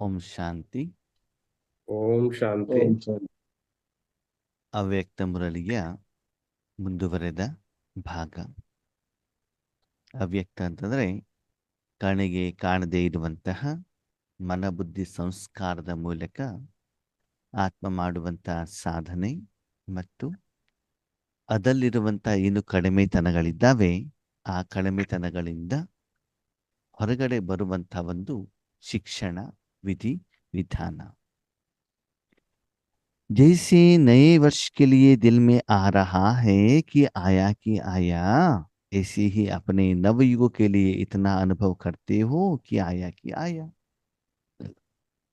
ಓಂ ಶಾಂತಿ. ಓಂ ಶಾಂತಿ. ಅವ್ಯಕ್ತ ಮುರಳಿಯ ಮುಂದುವರೆದ ಭಾಗ. ಅವ್ಯಕ್ತ ಅಂತಂದರೆ ಕಣಿಗೆ ಕಾಣದೇ ಇರುವಂತಹ ಮನಬುದ್ಧಿ ಸಂಸ್ಕಾರದ ಮೂಲಕ ಆತ್ಮ ಮಾಡುವಂತಹ ಸಾಧನೆ ಮತ್ತು ಅದರಲ್ಲಿರುವಂಥ ಏನು ಕಡಿಮೆತನಗಳಿದ್ದಾವೆ ಆ ಕಡಿಮೆತನಗಳಿಂದ ಹೊರಗಡೆ ಬರುವಂಥ ಒಂದು ಶಿಕ್ಷಣ ವಿಧಿ ವಿಧಾನ. जैसे नए वर्ष के लिए दिल में आ रहा है कि आया, ऐसे ही अपने नवयुग के लिए इतना अनुभव करते हो कि आया कि आया.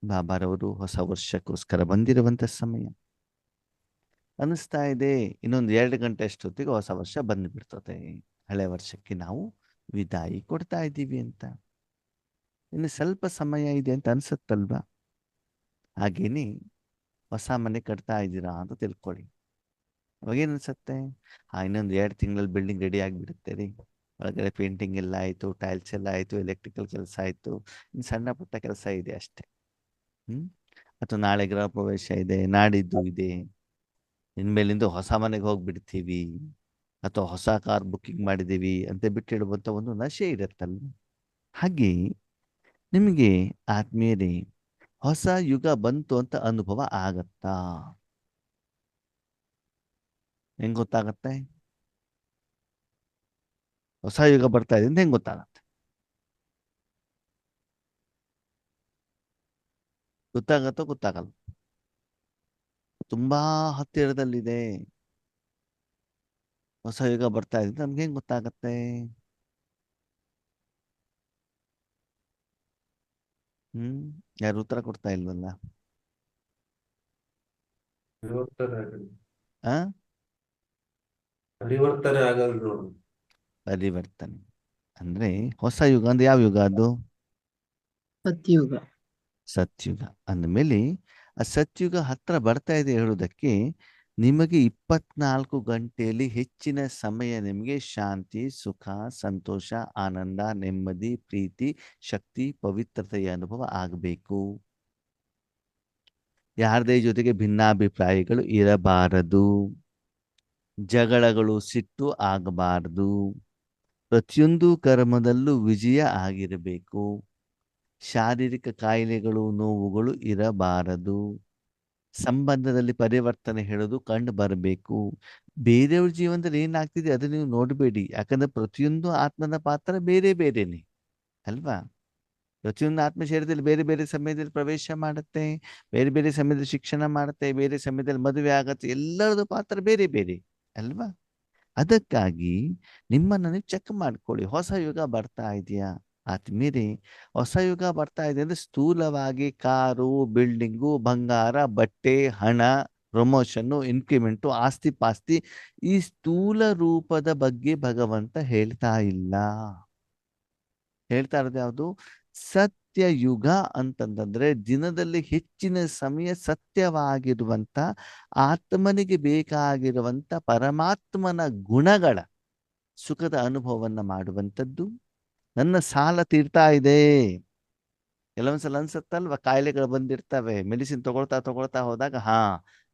ಬಾಬಾರವರು ಹೊಸ ವರ್ಷಕ್ಕೋಸ್ಕರ ಬಂದಿರುವಂಥ ಸಮಯ ಅನಿಸ್ತಾ ಇದೆ. ಇನ್ನೊಂದು 2 ಗಂಟೆ ಅಷ್ಟೊತ್ತಿಗೆ ಹೊಸ ವರ್ಷ ಬಂದುಬಿಡ್ತದೆ. ಹಳೆ ವರ್ಷಕ್ಕೆ ನಾವು ವಿದಾಯಿ ಕೊಡ್ತಾ ಇದ್ದೀವಿ ಅಂತ. ಇನ್ನು ಸ್ವಲ್ಪ ಸಮಯ ಇದೆ ಅಂತ ಅನಿಸುತ್ತಲ್ವಾ? ಹಾಗೇನೆ ಹೊಸ ಮನೆ ಕಟ್ತಾ ಇದ್ದೀರಾ ಅಂತ ತಿಳ್ಕೊಳ್ಳಿ. ಅವಾಗೇನು ಅನ್ಸುತ್ತೆ? ಇನ್ನೊಂದು 2 ತಿಂಗಳಲ್ಲಿ ಬಿಲ್ಡಿಂಗ್ ರೆಡಿ ಆಗಿಬಿಡುತ್ತೆ ರೀ. ಒಳಗಡೆ ಪೇಂಟಿಂಗ್ ಎಲ್ಲ ಆಯಿತು, ಟೈಲ್ಸ್ ಎಲ್ಲ ಆಯಿತು, ಎಲೆಕ್ಟ್ರಿಕಲ್ ಕೆಲಸ ಆಯಿತು, ಇನ್ನು ಸಣ್ಣ ಪುಟ್ಟ ಕೆಲಸ ಇದೆ ಅಷ್ಟೇ. ಅಥವಾ ನಾಳೆ ಗೃಹ ಪ್ರವೇಶ ಇದೆ, ನಾಡಿದ್ದು ಇದೆ, ಇನ್ಮೇಲಿಂದ ಹೊಸ ಮನೆಗೆ ಹೋಗಿಬಿಡ್ತೀವಿ, ಅಥವಾ ಹೊಸ ಕಾರ್ ಬುಕ್ಕಿಂಗ್ ಮಾಡಿದ್ದೀವಿ ಅಂತ ಬಿಟ್ಟಿಡುವಂಥ ಒಂದು ನಶೆ ಇರುತ್ತಲ್ಲ. ಹಾಗೆ ನಿಮಗೆ ಆತ್ಮೀಯರೇ ಹೊಸ ಯುಗ ಬಂತು ಅಂತ ಅನುಭವ ಆಗತ್ತಾ? ಹೆಂಗೆ ಗೊತ್ತಾಗತ್ತೆ? ಹೊಸ ಯುಗ ಬರ್ತಾ ಇದೆ ಅಂತ ಹೆಂಗೆ ಗೊತ್ತಾಗತ್ತೆ? ಗೊತ್ತಾಗತ್ತೋ ಗೊತ್ತಾಗಲ್ಲ? ತುಂಬಾ ಹತ್ತಿರದಲ್ಲಿದೆ, ಹೊಸ ಯುಗ ಬರ್ತಾ ಇದೆ ನಮ್ಗೆ ಹೆಂಗೆ ಗೊತ್ತಾಗತ್ತೆ? ಯಾರು ಉತ್ತರ ಕೊಡ್ತಾ ಇಲ್ವಲ್ಲ? ಆ ಪರಿವರ್ತನೆ ಆಗಲ್ಲ ನೋಡು. ಪರಿವರ್ತನೆ ಅಂದ್ರೆ ಹೊಸ ಯುಗ ಅಂದ್ರೆ ಯಾವ ಯುಗ ಅದು? ಸತ್ಯುಗ. ಸತ್ಯುಗ ಅಂದಮೇಲೆ ಆ ಸತ್ಯುಗ ಹತ್ರ ಬರ್ತಾ ಇದೆ ಹೇಳೋದಕ್ಕೆ ನಿಮಗೆ 24 ಗಂಟೆಯಲ್ಲಿ ಹೆಚ್ಚಿನ ಸಮಯ ನಿಮಗೆ ಶಾಂತಿ, ಸುಖ, ಸಂತೋಷ, ಆನಂದ, ನೆಮ್ಮದಿ, ಪ್ರೀತಿ, ಶಕ್ತಿ, ಪವಿತ್ರತೆಯ ಅನುಭವ ಆಗಬೇಕು. ಯಾರದೇ ಜೊತೆಗೆ ಭಿನ್ನಾಭಿಪ್ರಾಯಗಳು ಇರಬಾರದು, ಜಗಳಗಳು, ಸಿಟ್ಟು ಆಗಬಾರದು, ಪ್ರತಿಯೊಂದು ಕರ್ಮದಲ್ಲೂ ವಿಜಯ ಆಗಿರಬೇಕು, ಶಾರೀರಿಕ ಕಾಯಿಲೆಗಳು, ನೋವುಗಳು ಇರಬಾರದು, ಸಂಬಂಧದಲ್ಲಿ ಪರಿವರ್ತನೆ ಹೇಳೋದು ಕಂಡು ಬರಬೇಕು. ಬೇರೆಯವ್ರ ಜೀವನದಲ್ಲಿ ಏನಾಗ್ತಿದೆ ಅದು ನೀವು ನೋಡಬೇಡಿ, ಯಾಕಂದ್ರೆ ಪ್ರತಿಯೊಂದು ಆತ್ಮನ ಪಾತ್ರ ಬೇರೆ ಬೇರೆನೆ ಅಲ್ವಾ? ಪ್ರತಿಯೊಂದು ಆತ್ಮ ಶರೀರದಲ್ಲಿ ಬೇರೆ ಬೇರೆ ಸಮಯದಲ್ಲಿ ಪ್ರವೇಶ ಮಾಡುತ್ತೆ, ಬೇರೆ ಬೇರೆ ಸಮಯದಲ್ಲಿ ಶಿಕ್ಷಣ ಮಾಡುತ್ತೆ, ಬೇರೆ ಸಮಯದಲ್ಲಿ ಮದುವೆ ಆಗತ್ತೆ. ಎಲ್ಲರದ್ದು ಪಾತ್ರ ಬೇರೆ ಬೇರೆ ಅಲ್ವಾ? ಅದಕ್ಕಾಗಿ ನಿಮ್ಮನ್ನು ನೀವು ಚೆಕ್ ಮಾಡ್ಕೊಳ್ಳಿ. ಹೊಸ ಯುಗ ಬರ್ತಾ ಇದೆಯಾ? ಆದ್ಮೇಲೆ ಹೊಸ ಯುಗ ಬರ್ತಾ ಇದೆ ಅಂದ್ರೆ ಸ್ಥೂಲವಾಗಿ ಕಾರು, ಬಿಲ್ಡಿಂಗು, ಬಂಗಾರ, ಬಟ್ಟೆ, ಹಣ, ಪ್ರಮೋಷನ್ನು, ಇನ್ಕ್ರಿಮೆಂಟು, ಆಸ್ತಿ ಪಾಸ್ತಿ, ಈ ಸ್ಥೂಲ ರೂಪದ ಬಗ್ಗೆ ಭಗವಂತ ಹೇಳ್ತಾ ಇಲ್ಲ. ಹೇಳ್ತಾ ಇರೋದು ಯಾವುದು? ಸತ್ಯಯುಗ ಅಂತಂದ್ರೆ ದಿನದಲ್ಲಿ ಹೆಚ್ಚಿನ ಸಮಯ ಸತ್ಯವಾಗಿರುವಂತ ಆತ್ಮನಿಗೆ ಬೇಕಾಗಿರುವಂತ ಪರಮಾತ್ಮನ ಗುಣಗಳ ಸುಖದ ಅನುಭವವನ್ನ ಮಾಡುವಂಥದ್ದು. ನನ್ನ ಸಾಲ ತೀರ್ತಾ ಇದೆ. ಕೆಲವೊಂದ್ಸಲ ಅನ್ಸುತ್ತಲ್ವ, ಕಾಯಿಲೆಗಳು ಬಂದಿರ್ತವೆ, ಮೆಡಿಸಿನ್ ತಗೊಳ್ತಾ ಹೋದಾಗ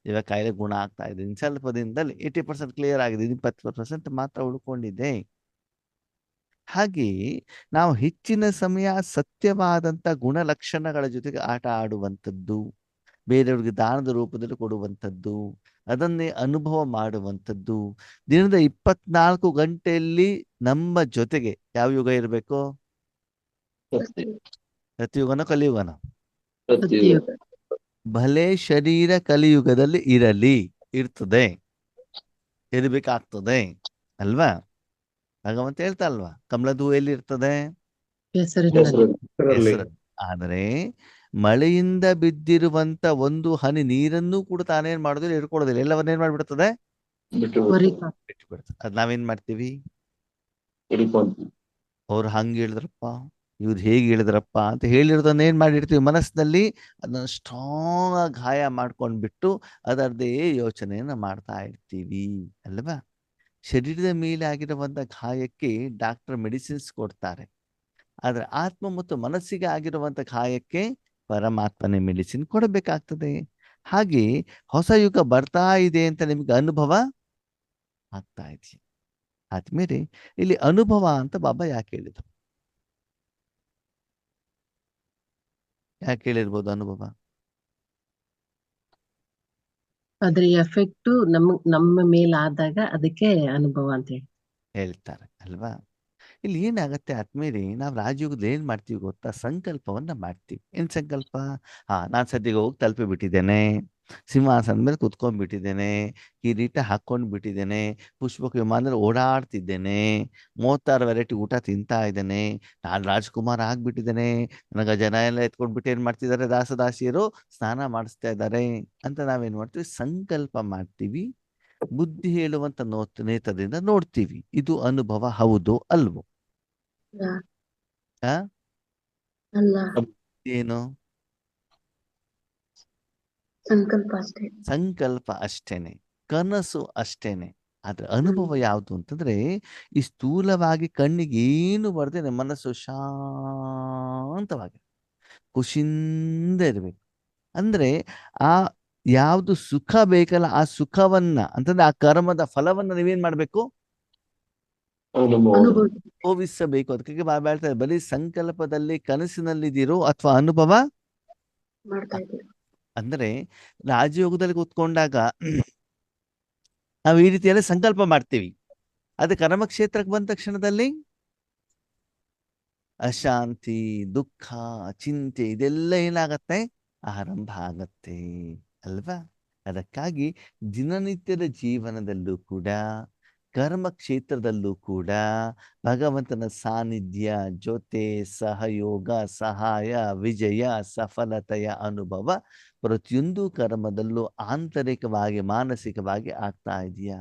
ಇವಾಗ ಕಾಯಿಲೆ ಗುಣ ಆಗ್ತಾ ಇದೆ, ಇನ್ನು ಸ್ವಲ್ಪ ದಿನದಲ್ಲಿ 80% ಕ್ಲಿಯರ್ ಆಗಿದೆ, 20% ಮಾತ್ರ ಉಳ್ಕೊಂಡಿದೆ. ಹಾಗೆ ನಾವು ಹೆಚ್ಚಿನ ಸಮಯ ಸತ್ಯವಾದಂಥ ಗುಣಲಕ್ಷಣಗಳ ಜೊತೆಗೆ ಆಟ ಆಡುವಂಥದ್ದು, ಬೇರೆಯವ್ರಿಗೆ ದಾನದ ರೂಪದಲ್ಲಿ ಕೊಡುವಂಥದ್ದು, ಅದನ್ನೇ ಅನುಭವ ಮಾಡುವಂಥದ್ದು. ದಿನದ 24 ಗಂಟೆಯಲ್ಲಿ ನಮ್ಮ ಜೊತೆಗೆ ಯಾವ ಯುಗ ಇರಬೇಕು? ಸತ್ಯಯುಗನ ಕಲಿಯುಗನ? ಸತ್ಯಯುಗ. ಭಲೆ ಶರೀರ ಕಲಿಯುಗದಲ್ಲಿ ಇರ್ತದೆ, ಇರಬೇಕಾಗ್ತದೆ ಅಲ್ವಾ? ಭಗವಂತ ಹೇಳ್ತಾ ಅಲ್ವಾ, ಕಮಲದ ಹೂ ಎಲ್ಲಿ ಇರ್ತದೆ? ಹೆಸರಿನಲ್ಲಿ. ಹೆಸರು. ಆದರೆ ಮಳೆಯಿಂದ ಬಿದ್ದಿರುವಂತ ಒಂದು ಹನಿ ನೀರನ್ನು ಕೂಡ ತಾನೇನ್ ಮಾಡೋದಿಲ್ಲ, ಇಟ್ಕೊಳ್ಳೋದಿಲ್ಲ, ಎಲ್ಲವನ್ನೇನ್ ಮಾಡ್ಬಿಡ್ತದೆ? ಬಿಟ್ಬಿಡ್ತದೆ. ಅದ್ ನಾವೇನ್ ಮಾಡ್ತೀವಿ? ಅವ್ರು ಹಂಗೆ ಹೇಳಿದ್ರಪ್ಪ, ಇವ್ರು ಹೇಗೆ ಹೇಳಿದ್ರಪ್ಪ ಅಂತ ಹೇಳಿರೋದನ್ನ ಏನ್ ಮಾಡಿರ್ತೀವಿ ಮನಸ್ಸಿನಲ್ಲಿ, ಅದನ್ನ ಸ್ಟ್ರಾಂಗ್ ಆಗಿ ಗಾಯ ಮಾಡ್ಕೊಂಡ್ಬಿಟ್ಟು ಅದರದೇ ಯೋಚನೆಯನ್ನ ಮಾಡ್ತಾ ಇರ್ತೀವಿ ಅಲ್ವಾ? ಶರೀರದ ಮೇಲೆ ಆಗಿರುವಂತ ಗಾಯಕ್ಕೆ ಡಾಕ್ಟರ್ ಮೆಡಿಸಿನ್ಸ್ ಕೊಡ್ತಾರೆ, ಆದ್ರೆ ಆತ್ಮ ಮತ್ತು ಮನಸ್ಸಿಗೆ ಆಗಿರುವಂತ ಗಾಯಕ್ಕೆ ಪರಮಾತ್ಮನೇ ಮೆಡಿಸಿನ್ ಕೊಡಬೇಕಾಗ್ತದೆ. ಹಾಗೆ ಹೊಸ ಯುಗ ಬರ್ತಾ ಇದೆ ಅಂತ ನಿಮ್ಗೆ ಅನುಭವ ಆಗ್ತಾ ಇದೆಯಾ? ಆದ್ಮೇಲೆ ಇಲ್ಲಿ ಅನುಭವ ಅಂತ ಬಾಬಾ ಯಾಕೆ ಹೇಳಿದ್ರು? ಯಾಕೆ ಹೇಳಿರ್ಬೋದು ಅನುಭವ? ಅದ್ರ ಎಫೆಕ್ಟ್ ನಮ್ಮ ಮೇಲಾದಾಗ ಅದಕ್ಕೆ ಅನುಭವ ಅಂತ ಹೇಳಿ ಹೇಳ್ತಾರೆ ಅಲ್ವಾ? ಇಲ್ಲಿ ಏನಾಗತ್ತೆ ಆದ್ಮೇಲೆ ನಾವು ರಾಜಯೋಗದಲ್ಲಿ ಏನ್ ಮಾಡ್ತೀವಿ ಗೊತ್ತಾ? ಸಂಕಲ್ಪವನ್ನ ಮಾಡ್ತೀವಿ. ಏನ್ ಸಂಕಲ್ಪ? ನಾನ್ ಸದ್ಯಗೆ ಹೋಗಿ ತಲುಪಿ ಬಿಟ್ಟಿದ್ದೇನೆ, ಸಿಂಹಾಸನದ ಮೇಲೆ ಕುತ್ಕೊಂಡ್ಬಿಟ್ಟಿದ್ದೇನೆ, ಕಿರೀಟ ಹಾಕೊಂಡ್ ಬಿಟ್ಟಿದ್ದೇನೆ, ಪುಷ್ಪಕ ವಿಮಾನದಲ್ಲಿ ಓಡಾಡ್ತಿದ್ದೇನೆ, 36 ವೆರೈಟಿ ಊಟ ತಿಂತಾ ಇದ್ದೇನೆ, ನಾನು ರಾಜ್ಕುಮಾರ್ ಆಗ್ಬಿಟ್ಟಿದ್ದೇನೆ, ನನಗ ಜನ ಎಲ್ಲ ಎತ್ಕೊಂಡ್ಬಿಟ್ಟು ಏನ್ ಮಾಡ್ತಿದ್ದಾರೆ? ದಾಸದಾಸಿಯರು ಸ್ನಾನ ಮಾಡಿಸ್ತಾ ಇದ್ದಾರೆ ಅಂತ ನಾವೇನ್ ಮಾಡ್ತೀವಿ? ಸಂಕಲ್ಪ ಮಾಡ್ತೀವಿ. ಬುದ್ಧಿ ಹೇಳುವಂತ ನೇತ್ರದಿಂದ ನೋಡ್ತೀವಿ. ಇದು ಅನುಭವ ಹೌದು ಅಲ್ವೋ? ಆ? ಅಲ್ಲ, ಏನು? ಸಂಕಲ್ಪ ಅಷ್ಟೇ. ಸಂಕಲ್ಪ ಅಷ್ಟೇನೆ, ಕನಸು ಅಷ್ಟೇನೆ. ಆದ್ರೆ ಅನುಭವ ಯಾವುದು ಅಂತಂದ್ರೆ ಈ ಸ್ಥೂಲವಾಗಿ ಕಣ್ಣಿಗೆ ಏನು ಬರ್ದೇನೆ ಮನಸ್ಸು ಶಾಂತವಾಗಿ ಖುಷಿಯಿಂದ ಇರ್ಬೇಕು. ಅಂದ್ರೆ ಆ ಯಾವುದು ಸುಖ ಬೇಕಲ್ಲ, ಆ ಸುಖವನ್ನ ಅಂತಂದ್ರೆ ಆ ಕರ್ಮದ ಫಲವನ್ನ ನೀವೇನ್ ಮಾಡ್ಬೇಕು? ಅನುಭವ ಅನುಭವಿಸಬೇಕು. ಅದಕ್ಕೆ ಬಾಬಾ ಹೇಳ್ತಾರೆ, ಬರೀ ಸಂಕಲ್ಪದಲ್ಲಿ ಕನಸಿನಲ್ಲಿದ್ದೀರೋ ಅಥವಾ ಅನುಭವ ಮಾಡ್ತಾ ಇದ್ದೀವಿ. ಅಂದ್ರೆ ರಾಜಯೋಗದಲ್ಲಿ ಕೂತ್ಕೊಂಡಾಗ ನಾವು ಈ ರೀತಿಯಲ್ಲಿ ಸಂಕಲ್ಪ ಮಾಡ್ತೀವಿ. ಅದೇ ಕರ್ಮ ಕ್ಷೇತ್ರಕ್ಕೆ ಬಂದ ತಕ್ಷಣದಲ್ಲಿ ಅಶಾಂತಿ, ದುಃಖ, ಚಿಂತೆ ಇದೆಲ್ಲ ಏನಾಗತ್ತೆ? ಆರಂಭ ಆಗತ್ತೆ ಅಲ್ವಾ? ಅದಕ್ಕಾಗಿ ದಿನನಿತ್ಯದ ಜೀವನದಲ್ಲೂ ಕೂಡ, ಕರ್ಮ ಕ್ಷೇತ್ರದಲ್ಲೂ ಕೂಡ ಭಗವಂತನ ಸಾನ್ನಿಧ್ಯ, ಜೊತೆ, ಸಹಯೋಗ, ಸಹಾಯ, ವಿಜಯ, ಸಫಲತೆಯ ಅನುಭವ ಪ್ರತಿಯೊಂದು ಕರ್ಮದಲ್ಲೂ ಆಂತರಿಕವಾಗಿ ಮಾನಸಿಕವಾಗಿ ಆಗ್ತಾ ಇದೆಯಾ?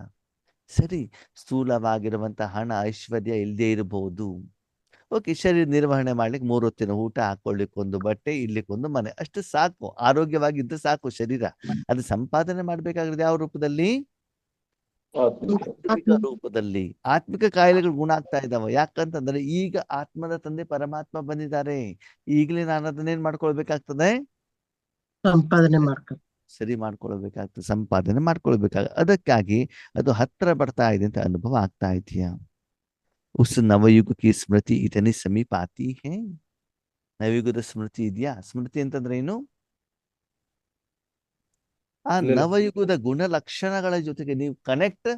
ಸರಿ, ಸ್ಥೂಲವಾಗಿರುವಂತ ಹಣ ಐಶ್ವರ್ಯ ಇಲ್ಲದೆ ಇರಬಹುದು. ಓಕೆ, ಶರೀರ ನಿರ್ವಹಣೆ ಮಾಡ್ಲಿಕ್ಕೆ 3 ಹೊತ್ತಿನ ಊಟ, ಹಾಕೊಳ್ಳಿಕ್ಕೆ ಒಂದು ಬಟ್ಟೆ, ಇರ್ಲಿಕ್ಕೊಂದು ಮನೆ, ಅಷ್ಟು ಸಾಕು. ಆರೋಗ್ಯವಾಗಿದ್ದು ಸಾಕು ಶರೀರ. ಅದು ಸಂಪಾದನೆ ಮಾಡ್ಬೇಕಾಗಿರೋದು ಯಾವ ರೂಪದಲ್ಲಿ? ಆತ್ಮಿಕ ರೂಪದಲ್ಲಿ. ಆತ್ಮಿಕ ಕಾಯಿಲೆಗಳು ಗುಣ ಆಗ್ತಾ ಇದಾವೆ. ಯಾಕಂತಂದ್ರೆ ಈಗ ಆತ್ಮದ ತಂದೆ ಪರಮಾತ್ಮ ಬಂದಿದ್ದಾರೆ. ಈಗಲೇ ನಾನು ಅದನ್ನೇನ್ ಮಾಡ್ಕೊಳ್ಬೇಕಾಗ್ತದೆ? ಸಂಪಾದನೆ ಮಾಡ್ಕೊಂಡು ಸರಿ ಮಾಡ್ಕೊಳ್ಬೇಕಾಗ್ತದೆ, ಸಂಪಾದನೆ ಅದಕ್ಕಾಗಿ ಅದು ಹತ್ರ ಬರ್ತಾ ಇದೆ ಅಂತ ಅನುಭವ ಆಗ್ತಾ ಇದೆಯಾ? उस नवयुग की स्मृति इतनी समीप आती है. ನವಯುಗದ ಸ್ಮೃತಿ ಇದೆಯಾ? ಸ್ಮೃತಿ ಅಂತಂದ್ರೆ ಏನು? ಆ ನವಯುಗದ ಗುಣಲಕ್ಷಣಗಳ ಜೊತೆಗೆ ನೀವು ಕನೆಕ್ಟ್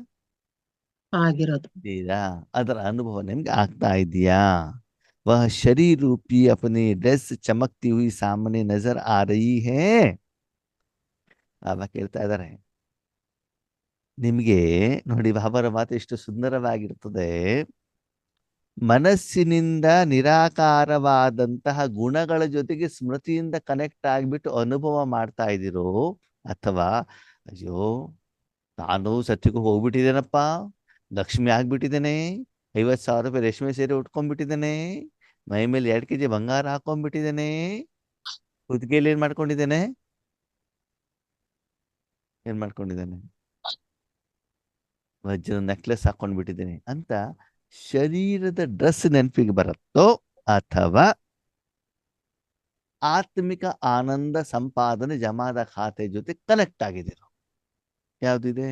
ಆಗಿರೋದು ಇದ್ದೀರಾ? ಅದರ ಅನುಭವ ನಿಮ್ಗೆ ಆಗ್ತಾ ಇದೆಯಾ? वह शरीर रूपी अपनी ड्रेस चमकती हुई सामने नजर आ रही है. ಬಾಬಾ ಕೇಳ್ತಾ ಇದ್ದಾರೆ, ನಿಮ್ಗೆ ನೋಡಿ ಬಾಬರ ಮಾತು ಎಷ್ಟು ಸುಂದರವಾಗಿರ್ತದೆ. ಮನಸ್ಸಿನಿಂದ ನಿರಾಕಾರವಾದಂತಹ ಗುಣಗಳ ಜೊತೆಗೆ ಸ್ಮೃತಿಯಿಂದ ಕನೆಕ್ಟ್ ಆಗಿಬಿಟ್ಟು ಅನುಭವ ಮಾಡ್ತಾ ಇದ್ದೀರೋ, ಅಥವಾ ಅಯ್ಯೋ ನಾನು ಸತ್ಯಕ್ಕೆ ಹೋಗ್ಬಿಟ್ಟಿದ್ದೇನಪ್ಪ, ಲಕ್ಷ್ಮಿ ಆಗ್ಬಿಟ್ಟಿದ್ದೇನೆ, 50,000 ರೂಪಾಯಿ ರೇಷ್ಮೆ ಸೀರೆ ಉಟ್ಕೊಂಡ್ಬಿಟ್ಟಿದ್ದೇನೆ, ಮೈ ಮೇಲೆ 2 kg ಬಂಗಾರ ಹಾಕೊಂಡ್ಬಿಟ್ಟಿದ್ದೇನೆ, ಕುತ್ತಿಗೆಯಲ್ಲಿ ಏನ್ ಮಾಡ್ಕೊಂಡಿದ್ದೇನೆ ವಜ್ರ ನೆಕ್ಲೆಸ್ ಹಾಕೊಂಡ್ಬಿಟ್ಟಿದ್ದೇನೆ ಅಂತ ಶರೀರದ ಡ್ರೆಸ್ ನೆನಪಿಗೆ ಬರುತ್ತೋ, ಅಥವಾ ಆತ್ಮಿಕ ಆನಂದ ಸಂಪಾದನೆ ಜಮಾದ ಖಾತೆ ಜೊತೆ ಕನೆಕ್ಟ್ ಆಗಿದ್ದೀರೋ? ಯಾವ್ದಿದೆ?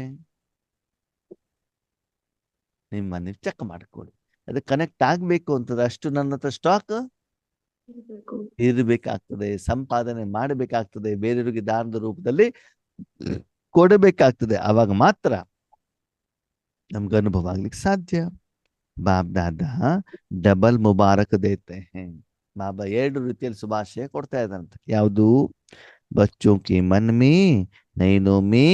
ನೀವು ಚೆಕ್ ಮಾಡ್ಕೊಳ್ಳಿ. ಅದು ಕನೆಕ್ಟ್ ಆಗ್ಬೇಕು ಅಂತಂದ್ರೆ ಅಷ್ಟು ನನ್ನ ಹತ್ರ ಸ್ಟಾಕ್ ಇರಬೇಕಾಗ್ತದೆ, ಸಂಪಾದನೆ ಮಾಡಬೇಕಾಗ್ತದೆ, ಬೇರೆಯವರಿಗೆ ದಾನದ ರೂಪದಲ್ಲಿ ಕೊಡಬೇಕಾಗ್ತದೆ. ಅವಾಗ ಮಾತ್ರ ನಮ್ಗೆ ಅನುಭವ ಆಗ್ಲಿಕ್ಕೆ ಸಾಧ್ಯ. ಬಾಬ್ ದಾದಾ ಡಬಲ್ ಮುಬಾರಕ್ ದೇತೆ ಹೇ. ಬಾಬಾ 2 ರೀತಿಯಲ್ಲಿ ಶುಭಾಶಯ ಕೊಡ್ತಾ ಇದ್ದಾರಂತೆ. ಯಾವುದು? ಬಚ್ಚೋ ಕಿ ಮನ್ ಮೇ ನೈನೋ ಮೇ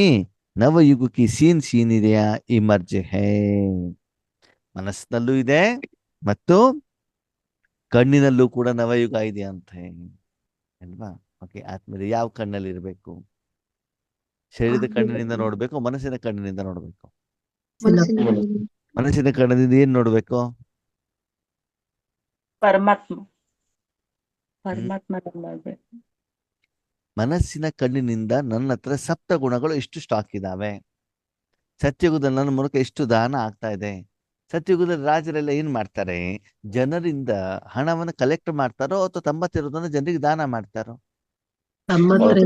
ನವಯುಗ ಕಿ ಸೀನಿರಿಯ ಇಮರ್ಜ್ ಹೇ. ಮನಸ್ಸಿನಲ್ಲೂ ಇದೆ ಮತ್ತು ಕಣ್ಣಿನಲ್ಲೂ ಕೂಡ ನವಯುಗ ಇದೆ ಅಂತ ಅಲ್ವಾ? ಓಕೆ, ಆದ್ಮೇಲೆ ಯಾವ ಕಣ್ಣಲ್ಲಿ ಇರಬೇಕು? ಶರೀರದ ಕಣ್ಣಿನಿಂದ ನೋಡ್ಬೇಕು, ಮನಸ್ಸಿನ ಕಣ್ಣಿನಿಂದ ನೋಡ್ಬೇಕು? ಮನಸ್ಸಿನ ಕಣ್ಣಿನಿಂದ ಏನ್ ನೋಡ್ಬೇಕು? ಪರಮಾತ್ಮ. ಮನಸ್ಸಿನ ಕಣ್ಣಿನಿಂದ ನನ್ನ ಹತ್ರ 7 ಗುಣಗಳು ಎಷ್ಟು ಸ್ಟಾಕ್ ಇದಾವೆ, ಸತ್ಯಯುಗದಲ್ಲಿ ನನ್ನ ಮೂಲಕ ಎಷ್ಟು ದಾನ ಆಗ್ತಾ ಇದೆ. ಸತ್ಯಯುಗದಲ್ಲಿ ರಾಜರೆಲ್ಲ ಏನ್ ಮಾಡ್ತಾರೆ? ಜನರಿಂದ ಹಣವನ್ನು ಕಲೆಕ್ಟ್ ಮಾಡ್ತಾರೋ ಅಥವಾ 90 ಜನರಿಗೆ ದಾನ ಮಾಡ್ತಾರೋ? ತಮ್ಮ ಹತ್ರ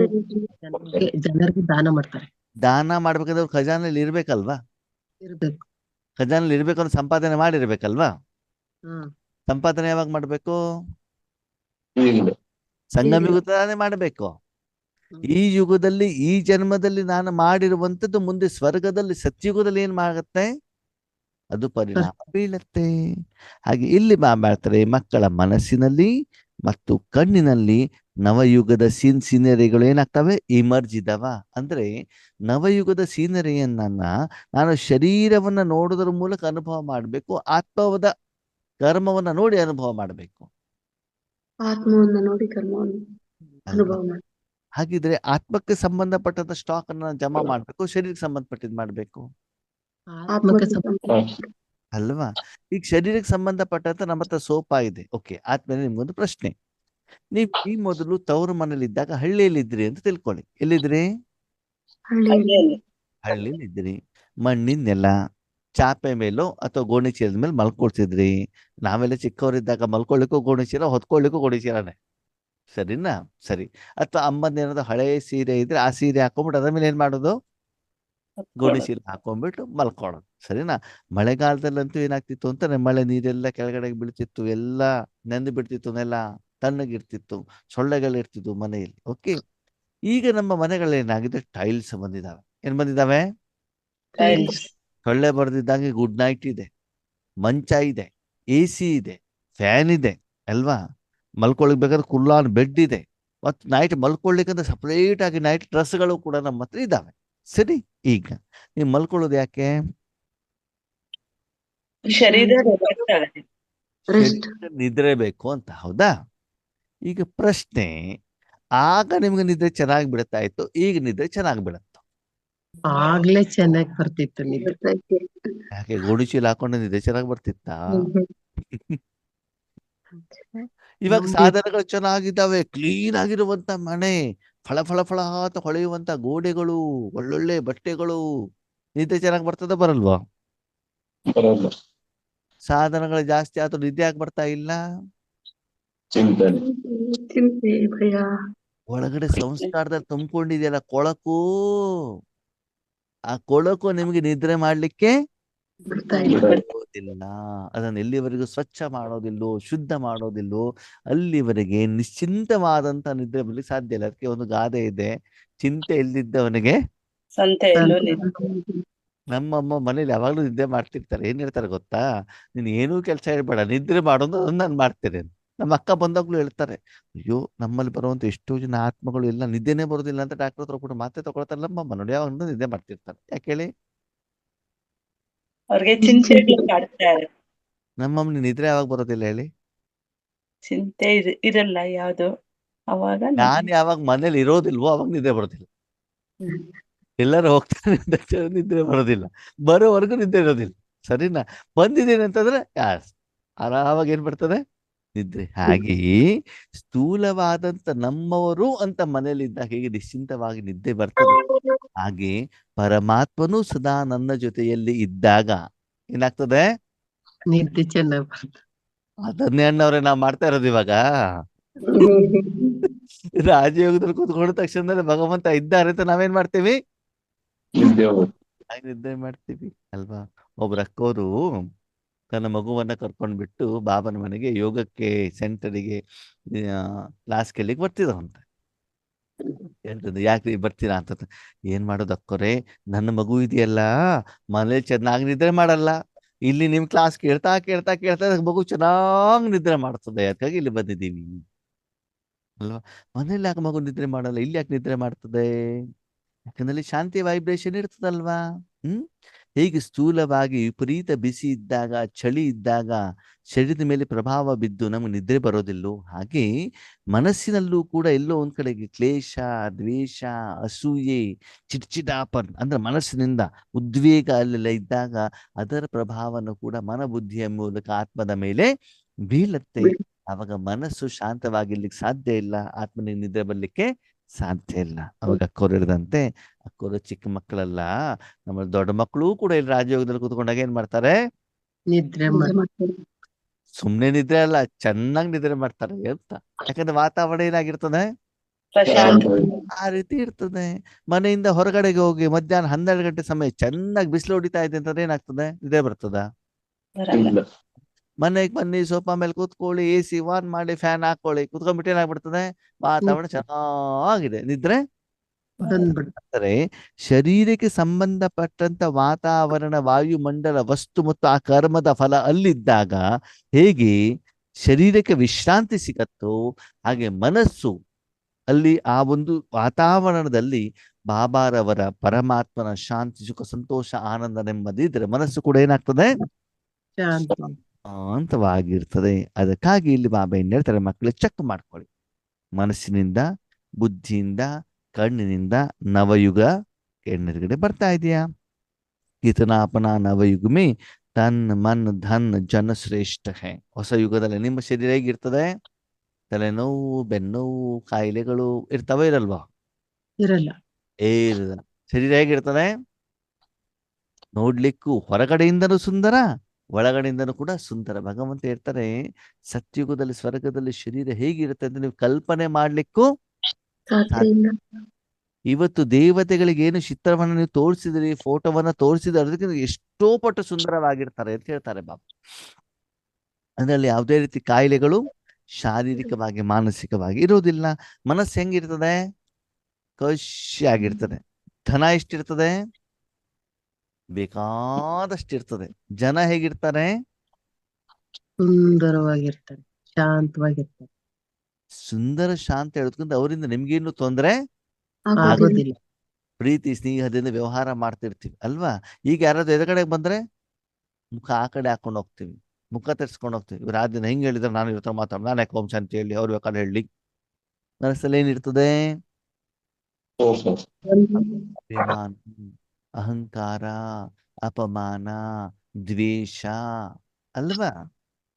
ಸಮುದ್ರ ಜನರಿಗೆ ದಾನ ಮಾಡ್ತಾರೆ. ದಾನ ಮಾಡ್ಬೇಕಾದ್ರೆ ಅವ್ರು ಖಜಾನಲ್ಲಿ ಇರ್ಬೇಕಲ್ವಾ? ಇರ್ಬೇಕು. ಖಜಾನಲ್ಲಿ ಇರ್ಬೇಕಂದ್ರೆ ಸಂಪಾದನೆ ಮಾಡಿರ್ಬೇಕಲ್ವಾ? ಹ್ಮ್ ಸಂಪಾದನೆ ಯಾವಾಗ ಮಾಡ್ಬೇಕು? ಈಗಲೇ ಸಂಗಮ ಈಗಲೇ. ಯುಗದಲ್ಲೇ ಮಾಡ್ಬೇಕು. ಹ್ಮ್. ಈ ಯುಗದಲ್ಲಿ ಈ ಜನ್ಮದಲ್ಲಿ ನಾನು ಮಾಡಿರುವಂತದ್ದು ಮುಂದೆ ಸ್ವರ್ಗದಲ್ಲಿ ಸತ್ಯುಗದಲ್ಲಿ ಏನ್ ಮಾಡುತ್ತೆ? ಅದು ಪರಿಣಾಮ ಬೀಳತ್ತೆ. ಹಾಗೆ ಇಲ್ಲಿ ಮಾಡ್ತಾರೆ ಮಕ್ಕಳ ಮನಸ್ಸಿನಲ್ಲಿ ಮತ್ತು ಕಣ್ಣಿನಲ್ಲಿ ನವಯುಗದ ಸೀನರಿಗಳು ಏನಾಗ್ತವೆ? ಇಮರ್ಜ್ ಇದಾವ. ಅಂದ್ರೆ ನವಯುಗದ ಸೀನರಿಯನ್ನ ನಾನು ಶರೀರವನ್ನ ನೋಡೋದ್ರ ಮೂಲಕ ಅನುಭವ ಮಾಡಬೇಕು, ಆತ್ಮವದ ಕರ್ಮವನ್ನ ನೋಡಿ ಅನುಭವ ಮಾಡಬೇಕು. ಆತ್ಮವನ್ನ ನೋಡಿ ಕರ್ಮವನ್ನು ಅಲ್ವಾ? ಅನುಭವ ಮಾಡಿ. ಹಾಗಿದ್ರೆ ಆತ್ಮಕ್ಕೆ ಸಂಬಂಧಪಟ್ಟಂತ ಸ್ಟಾಕ್ ಅನ್ನ ಜಮಾ ಮಾಡ್ಬೇಕು, ಶರೀರಕ್ಕೆ ಸಂಬಂಧಪಟ್ಟಿದ್ ಮಾಡ್ಬೇಕು ಆತ್ಮಕ್ಕೆ ಆತ್ಮಕ್ಕೆ ಅಲ್ವಾ? ಈಗ ಶರೀರಕ್ಕೆ ಸಂಬಂಧಪಟ್ಟಂತ ನಮ್ಮ ಹತ್ರ ಸೋಪ ಇದೆ. ಓಕೆ, ಆದ್ಮೇಲೆ ನಿಮ್ಗೊಂದು ಪ್ರಶ್ನೆ. ನೀವು ಈ ಮೊದಲು ತವರು ಮನೇಲಿ ಇದ್ದಾಗ ಹಳ್ಳಿಯಲ್ಲಿ ಇದ್ರಿ ಅಂತ ತಿಳ್ಕೊಳ್ಳಿ. ಎಲ್ಲಿದ್ರಿ? ಹಳ್ಳಿಯಲ್ಲಿ ಹಳ್ಳಿಲಿ ಇದ್ರಿ. ಮಣ್ಣಿನ ನೆಲ, ಚಾಪೆ ಮೇಲೋ ಅಥವಾ ಗೋಣಿ ಚೀಲದ ಮೇಲೆ ಮಲ್ಕೊಳ್ತಿದ್ರಿ. ನಾವೆಲ್ಲ ಚಿಕ್ಕವರಿದ್ದಾಗ ಮಲ್ಕೊಳ್ಳಿಕ್ಕೂ ಗೋಣಿ ಚೀಲ, ಹೊತ್ಕೊಳ್ಳಿಕ್ಕೂ ಗೋಣಿ ಚೀಲನೇ, ಸರಿನಾ? ಸರಿ. ಅಥವಾ ಅಮ್ಮನ ಏನಾದ್ರು ಹಳೆ ಸೀರೆ ಇದ್ರೆ ಆ ಸೀರೆ ಹಾಕೊಂಡ್ಬಿಟ್ಟು ಅದ್ರ ಮೇಲೆ ಏನ್ ಮಾಡೋದು? ಗೋಣಿ ಚೀಲ ಹಾಕೊಂಡ್ಬಿಟ್ಟು ಮಲ್ಕೊಳ್ಳೋದು, ಸರಿನಾ? ಮಳೆಗಾಲದಲ್ಲಂತೂ ಏನಾಗ್ತಿತ್ತು ಅಂತಾನೆ, ಮಳೆ ನೀರೆಲ್ಲ ಕೆಳಗಡೆ ಬೀಳ್ತಿತ್ತು, ಎಲ್ಲ ನೆಂದು ಬಿಡ್ತಿತ್ತು, ನೆಲ ತಣ್ಣಗಿರ್ತಿತ್ತು, ಸೊಳ್ಳೆಗಳಿರ್ತಿತ್ತು ಮನೆಯಲ್ಲಿ. ಓಕೆ, ಈಗ ನಮ್ಮ ಮನೆಗಳೇನಾಗಿದೆ? ಟೈಲ್ಸ್ ಬಂದಿದಾವೆ. ಏನ್ ಬಂದಿದಾವೆ? ಸೊಳ್ಳೆ ಬರ್ದಿದ್ದಂಗೆ ಗುಡ್ ನೈಟ್ ಇದೆ, ಮಂಚ ಇದೆ, AC ಇದೆ, ಫ್ಯಾನ್ ಇದೆ ಅಲ್ವಾ? ಮಲ್ಕೊಳ್ಳಿಕ್ ಬೇಕಾದ್ರೆ ಕುಲ್ಲಾನ್ ಬೆಡ್ ಇದೆ, ಮತ್ತು ನೈಟ್ ಮಲ್ಕೊಳ್ಳಿಕ್ಕಂತ ಸಪ್ರೇಟ್ ಆಗಿ ನೈಟ್ ಡ್ರೆಸ್ಗಳು ಕೂಡ ನಮ್ಮ ಹತ್ರ ಇದಾವೆ. ಸರಿ, ಈಗ ನೀವು ಮಲ್ಕೊಳ್ಳೋದು ಯಾಕೆ? ಶರೀರ ರೆಸ್ಟ್. ಶರೀರ ನಿದ್ರೆ ಬೇಕು ಅಂತ, ಹೌದಾ? ಈಗ ಪ್ರಶ್ನೆ, ಆಗ ನಿಮ್ಗೆ ನಿದ್ರೆ ಚೆನ್ನಾಗಿ ಬಿಡ್ತಾ ಇತ್ತು, ಈಗ ನಿದ್ರೆ ಚೆನ್ನಾಗಿ ಬಿಡುತ್ತೆ? ಆಗ್ಲೇ ಚೆನ್ನಾಗಿ ಬರ್ತಿತ್ತು ನಿದ್ರೆ. ಯಾಕೆ? ಗೋಣಿ ಚೀಲ ಹಾಕೊಂಡು ನಿದ್ರೆ ಚೆನ್ನಾಗಿ ಬರ್ತಿತ್ತಾ? ಇವಾಗ ನಮ್ಗೆ ಸಾಧನಗಳು ಚೆನ್ನಾಗಿದ್ದಾವೆ, ಕ್ಲೀನ್ ಆಗಿರುವಂತ ಮನೆ, ಫಳ ಫಳ ಫಳ ಅಂತ ಹೊಳೆಯುವಂತ ಗೋಡೆಗಳು, ಒಳ್ಳೊಳ್ಳೆ ಬಟ್ಟೆಗಳು, ನಿದ್ದೆ ಚೆನ್ನಾಗಿ ಬರ್ತದ ಬರಲ್ವಾ? ಬರಲ್ಲ. ಸಾಧನಗಳು ಜಾಸ್ತಿ ಆದ್ರೂ ನಿದ್ದೆ ಯಾಕೆ ಬರ್ತಾ ಇಲ್ಲ? ಚಿಂತೆ ಚಿಂತೆ, ಭಯ. ಒಳಗಡೆ ಸಂಸ್ಕಾರದಲ್ಲಿ ತುಂಬಿಕೊಂಡಿದೆಯಲ್ಲ ಕೊಳಕು, ಆ ಕೊಳಕು ನಿಮಗೆ ನಿದ್ರೆ ಮಾಡ್ಲಿಕ್ಕೆ ಬಿಡ್ತಾ ಇಲ್ಲ. ಬಿಡೋದಿಲ್ಲ. ಅದನ್ನು ಎಲ್ಲಿವರೆಗೂ ಸ್ವಚ್ಛ ಮಾಡೋದಿಲ್ಲೋ, ಶುದ್ಧ ಮಾಡೋದಿಲ್ಲೋ, ಅಲ್ಲಿವರೆಗೆ ನಿಶ್ಚಿಂತವಾದಂತ ನಿದ್ರೆ ಬರ್ಲಿಕ್ಕೆ ಸಾಧ್ಯ ಇಲ್ಲ. ಅದಕ್ಕೆ ಒಂದು ಗಾದೆ ಇದೆ, ಚಿಂತೆ ಇಲ್ದಿದ್ದವನಿಗೆ ಸಂತೆಯಲ್ಲೂ ನಮ್ಮಮ್ಮ ಮನೇಲಿ ಯಾವಾಗ್ಲೂ ನಿದ್ದೆ ಮಾಡ್ತಿರ್ತಾರೆ. ಏನ್ ಹೇಳ್ತಾರೆ ಗೊತ್ತಾ? ನೀನ್ ಏನೂ ಕೆಲಸ ಹೇಳ್ಬೇಡ, ನಿದ್ರೆ ಮಾಡೋದು ಅದನ್ನ ನಾನು ಮಾಡ್ತೇನೆ. ನಮ್ಮ ಅಕ್ಕ ಬಂದಾಗ್ಲೂ ಹೇಳ್ತಾರೆ, ಅಯ್ಯೋ ನಮ್ಮಲ್ಲಿ ಬರುವಂತ ಎಷ್ಟೋ ಜನ ಆತ್ಮಗಳು ಎಲ್ಲ ನಿದ್ದೆನೇ ಬರೋದಿಲ್ಲ ಅಂತ ಡಾಕ್ಟರ್ ಹತ್ರ ಹೋಗ್ಬಿಟ್ಟು ಮಾತ್ರೆ ತಗೊಳ್ತಾರಲ್ಲ, ನಮ್ಮ ನೋಡಿ ಯಾವಾಗ ನಿದ್ದೆ ಮಾಡ್ತಿರ್ತಾರೆ. ಯಾಕೆ ಹೇಳಿ? ಅವ್ರಿಗೆ ಚಿಂತೆಗಳು ಕಾಡ್ತಾರೆ. ನಮ್ಮಮ್ಮ ನಿದ್ರೆ ಯಾವಾಗ ಬರೋದಿಲ್ಲ ಹೇಳಿ? ಚಿಂತೆ ಇರಲ್ಲ ಯಾವ್ದು, ಅವಾಗ ನಾನ್ ಯಾವಾಗ ಮನೇಲಿ ಇರೋದಿಲ್ವೋ ಅವಾಗ ನಿದ್ದೆ ಬರೋದಿಲ್ಲ. ಎಲ್ಲರೂ ಹೋಗ್ತಾರೆ ನಿದ್ರೆ ಬರೋದಿಲ್ಲ, ಬರೋವರೆಗೂ ನಿದ್ದೆ ಇರೋದಿಲ್ಲ, ಸರಿನಾ? ಬಂದಿದ್ದೇನೆ ಅಂತಂದ್ರೆ ಆರಾಮಾಗಿ ಏನ್ ಬರ್ತದೆ? ನಿದ್ರೆ. ಹಾಗೆಯೇ ಸ್ಥೂಲವಾದಂತ ನಮ್ಮವರು ಅಂತ ಮನೇಲಿ ಇದ್ದಾಗ ಹೇಗೆ ನಿಶ್ಚಿಂತವಾಗಿ ನಿದ್ದೆ ಬರ್ತದೆ, ಹಾಗೆ ಪರಮಾತ್ಮನು ಸದಾ ನನ್ನ ಜೊತೆಯಲ್ಲಿ ಇದ್ದಾಗ ಏನಾಗ್ತದೆ? ನಿದ್ದೆ ಚೆನ್ನಾಗಿ ಬರ್ತದೆ. ಅದನ್ನೇ ಅಣ್ಣವ್ರೆ ನಾವ್ ಮಾಡ್ತಾ ಇರೋದು ಇವಾಗ. ರಾಜಯೋಗದಲ್ಲಿ ಕೂತ್ಕೊಂಡ ತಕ್ಷಣದಲ್ಲಿ ಭಗವಂತ ಇದ್ದಾರೆ ಅಂತ ನಾವೇನ್ ಮಾಡ್ತೀವಿ? ನಿದ್ದೆ ಮಾಡ್ತೀವಿ ಅಲ್ವಾ? ಒಬ್ರು ಅಕ್ಕೋರು ತನ್ನ ಮಗುವನ್ನ ಕರ್ಕೊಂಡ್ಬಿಟ್ಟು ಬಾಬನ ಮನೆಗೆ ಯೋಗಕ್ಕೆ ಸೆಂಟರಿಗೆ ಕ್ಲಾಸ್ ಕೇಳಿಕ್ ಬರ್ತಿದ್ರಂತ. ಹೇಳ್ತದೆ, ಯಾಕೆ ಬರ್ತೀರಾ ಅಂತ. ಏನ್ ಮಾಡೋದು ಅಕ್ಕೋರೆ, ನನ್ನ ಮಗು ಇದೆಯಲ್ಲ ಮನೇಲಿ ಚೆನ್ನಾಗಿ ನಿದ್ರೆ ಮಾಡಲ್ಲ, ಇಲ್ಲಿ ನಿಮ್ ಕ್ಲಾಸ್ ಕೇಳ್ತಾ ಕೇಳ್ತಾ ಕೇಳ್ತಾ ಮಗು ಚೆನ್ನಾಗಿ ನಿದ್ರೆ ಮಾಡ್ತದೆ, ಅದಕ್ಕಾಗಿ ಇಲ್ಲಿ ಬಂದಿದ್ದೀವಿ ಅಲ್ವಾ? ಮನೇಲಿ ಯಾಕೆ ಮಗು ನಿದ್ರೆ ಮಾಡಲ್ಲ, ಇಲ್ಲಿ ಯಾಕೆ ನಿದ್ರೆ ಮಾಡ್ತದೆ? ಯಾಕಂದ್ರೆ ಶಾಂತಿ ವೈಬ್ರೇಷನ್ ಇರ್ತದಲ್ವಾ? ಹೀಗೆ ಸ್ಥೂಲವಾಗಿ ವಿಪರೀತ ಬಿಸಿ ಇದ್ದಾಗ, ಚಳಿ ಇದ್ದಾಗ ಶರೀರದ ಮೇಲೆ ಪ್ರಭಾವ ಬಿದ್ದು ನಮಗೆ ನಿದ್ರೆ ಬರೋದಿಲ್ಲೋ, ಹಾಗೆ ಮನಸ್ಸಿನಲ್ಲೂ ಕೂಡ ಎಲ್ಲೋ ಒಂದ್ ಕಡೆಗೆ ಕ್ಲೇಶ, ದ್ವೇಷ, ಅಸೂಯೆ, ಚಿಡ್ಚಿಡಾಪನ್ ಅಂದ್ರೆ ಮನಸ್ಸಿನಿಂದ ಉದ್ವೇಗ ಅಲ್ಲೆಲ್ಲ ಇದ್ದಾಗ ಅದರ ಪ್ರಭಾವವನ್ನು ಕೂಡ ಮನಬುದ್ಧಿಯ ಮೂಲಕ ಆತ್ಮದ ಮೇಲೆ ಬೀಳತ್ತೆ. ಅವಾಗ ಮನಸ್ಸು ಶಾಂತವಾಗಿರ್ಲಿಕ್ಕೆ ಸಾಧ್ಯ ಇಲ್ಲ, ಆತ್ಮನಿಗೆ ನಿದ್ರೆ ಬರ್ಲಿಕ್ಕೆ ಸಾಧ್ಯ ಇಲ್ಲ. ಅವಾಗ ಅಕ್ಕೋರು ಹೇಳಿದಂತೆ, ಅಕ್ಕೋರು ಚಿಕ್ಕ ಮಕ್ಕಳಲ್ಲ, ನಮ್ಮ ದೊಡ್ಡ ಮಕ್ಕಳು ಕೂಡ ಇಲ್ಲಿ ರಾಜಯೋಗದಲ್ಲಿ ಕೂತ್ಕೊಂಡಾಗ ಏನ್ ಮಾಡ್ತಾರೆ? ನಿದ್ರೆ ಮಾಡ್ತಾರೆ. ಸುಮ್ನೆ ನಿದ್ರೆ ಅಲ್ಲ, ಚೆನ್ನಾಗಿ ನಿದ್ರೆ ಮಾಡ್ತಾರೆ ಅಂತ. ಯಾಕಂದ್ರೆ ವಾತಾವರಣ ಏನಾಗಿರ್ತದೆ? ಪ್ರಶಾಂತ ಆ ರೀತಿ ಇರ್ತದೆ. ಮನೆಯಿಂದ ಹೊರಗಡೆಗೆ ಹೋಗಿ ಮಧ್ಯಾಹ್ನ 12 ಗಂಟೆ ಸಮಯ ಚೆನ್ನಾಗಿ ಬಿಸಿಲು ಹೊಡಿತಾ ಇದೆ ಅಂತಂದ್ರೆ ಏನಾಗ್ತದೆ? ನಿದ್ದೆ ಬರ್ತದ? ಬರಲ್ಲ. ಇಲ್ಲ. ಮನೆಗೆ ಬನ್ನಿ, ಸೋಫಾ ಮೇಲೆ ಕೂತ್ಕೊಳ್ಳಿ, AC ಆನ್ ಮಾಡಿ, ಫ್ಯಾನ್ ಹಾಕೊಳ್ಳಿ, ಕೂತ್ಕೊಂಡ್ಬಿಟ್ಟು ಏನಾಗ್ಬಿಡ್ತದೆ? ವಾತಾವರಣ ಚೆನ್ನಾಗಿದೆ, ನಿದ್ರೆ ಬಂದ್ಬಿಡ್ತು. ಅಂದರೆ ಶರೀರಕ್ಕೆ ಸಂಬಂಧಪಟ್ಟಂತ ವಾತಾವರಣ, ವಾಯುಮಂಡಲ, ವಸ್ತು ಮತ್ತು ಆ ಕರ್ಮದ ಫಲ ಅಲ್ಲಿದ್ದಾಗ ಹೇಗೆ ಶರೀರಕ್ಕೆ ವಿಶ್ರಾಂತಿ ಸಿಗತ್ತೋ ಹಾಗೆ ಮನಸ್ಸು ಅಲ್ಲಿ ಆ ಒಂದು ವಾತಾವರಣದಲ್ಲಿ ಬಾಬಾರವರ ಪರಮಾತ್ಮನ ಶಾಂತಿ, ಸುಖ, ಸಂತೋಷ, ಆನಂದ, ನೆಮ್ಮದಿ ಮನಸ್ಸು ಕೂಡ ಏನಾಗ್ತದೆ? ಶಾಂತಿ. ಶಾಂತವಾಗಿರ್ತದೆ. ಅದಕ್ಕಾಗಿ ಇಲ್ಲಿ ಬಾಬಾ ಏನ್ ಹೇಳ್ತಾರೆ, ಮಕ್ಕಳು ಚೆಕ್ ಮಾಡ್ಕೊಳ್ಳಿ. ಮನಸ್ಸಿನಿಂದ, ಬುದ್ಧಿಯಿಂದ, ಕಣ್ಣಿನಿಂದ ನವಯುಗ ಎಣ್ಣೆರ್ಗಡೆ ಬರ್ತಾ ಇದೆಯಾ? ಕಿತನಾ ಅಪನಾ ನವಯುಗ ಮೇ ತನ್ ಮನ್ ಧನ್ ಜನ ಶ್ರೇಷ್ಠ ಹೇ. ಹೊಸ ಯುಗದಲ್ಲಿ ನಿಮ್ಮ ಶರೀರ ಹೇಗಿರ್ತದೆ? ತಲೆನೋವು, ಬೆನ್ನೋವು, ಕಾಯಿಲೆಗಳು ಇರ್ತವೆ, ಇರಲ್ವಾ? ಇರಲ್ಲ. ಇರದ ಶರೀರ ಹೇಗಿರ್ತದೆ? ನೋಡ್ಲಿಕ್ಕೂ ಹೊರಗಡೆಯಿಂದನೂ ಸುಂದರ, ಒಳಗಡೆಯಿಂದನೂ ಕೂಡ ಸುಂದರ. ಭಗವಂತ ಹೇಳ್ತಾರೆ, ಸತ್ಯುಗದಲ್ಲಿ ಸ್ವರ್ಗದಲ್ಲಿ ಶರೀರ ಹೇಗಿರುತ್ತೆ ಅಂತ ನೀವು ಕಲ್ಪನೆ ಮಾಡ್ಲಿಕ್ಕೂ ಸಾಧ್ಯ ಇಲ್ಲ. ಇವತ್ತು ದೇವತೆಗಳಿಗೆ ಏನು ಚಿತ್ರವನ್ನ ನೀವು ತೋರಿಸಿದ್ರಿ, ಫೋಟೋವನ್ನ ತೋರಿಸಿದ್ರೆ ಅದಕ್ಕಿಂತ ಎಷ್ಟೋ ಪಟ್ಟು ಸುಂದರವಾಗಿರ್ತಾರೆ ಅಂತ ಹೇಳ್ತಾರೆ ಬಾಬಾ. ಅದರಲ್ಲಿ ಯಾವುದೇ ರೀತಿ ಕಾಯಿಲೆಗಳು ಶಾರೀರಿಕವಾಗಿ, ಮಾನಸಿಕವಾಗಿ ಇರೋದಿಲ್ಲ. ಮನಸ್ಸು ಹೆಂಗಿರ್ತದೆ? ಖುಷಿಯಾಗಿರ್ತದೆ. ಧನ ಎಷ್ಟಿರ್ತದೆ? ಬೇಕಾದಷ್ಟಿರ್ತದೆ. ಜನ ಹೇಗಿರ್ತಾರೆ? ಸುಂದರವಾಗಿರ್ತಾರೆ, ಶಾಂತವಾಗಿರ್ತಾರೆ. ಸುಂದರ, ಶಾಂತ ಹೇಳೋದ್ಕಿಂತ ಅವರಿಂದ ನಿಮ್ಗೇನು ತೊಂದರೆ ಆಗೋದಿಲ್ಲ. ಪ್ರೀತಿ ಸ್ನೇಹದಿಂದ ವ್ಯವಹಾರ ಮಾಡ್ತಿರ್ತೀವಿ ಅಲ್ವಾ? ಈಗ ಯಾರಾದ್ರೂ ಎದುರುಗಡೆ ಬಂದ್ರೆ ಮುಖ ಆ ಕಡೆ ಹಾಕೊಂಡು ಹೋಗ್ತೀವಿ, ಮುಖ ತೆರ್ಸ್ಕೊಂಡು ಹೋಗ್ತೀವಿ. ಇವ್ರು ಆ ದಿನ ಹಿಂಗೆ ಹೇಳಿದ್ರೆ ನಾನು ಇವ್ರ ಹತ್ರ ಮಾತಾಡ, ನಾನು ಯಾಕೆ ವಂಶ ಅಂತ ಹೇಳಿ ಅವ್ರು ಬೇಕಾದ್ರೆ ಹೇಳಿ. ಮನಸ್ಸಲ್ಲಿ ಏನಿರ್ತದೆ? ಅಭಿಮಾನ, ಅಹಂಕಾರ, ಅಪಮಾನ, ದ್ವೇಷ ಅಲ್ವಾ?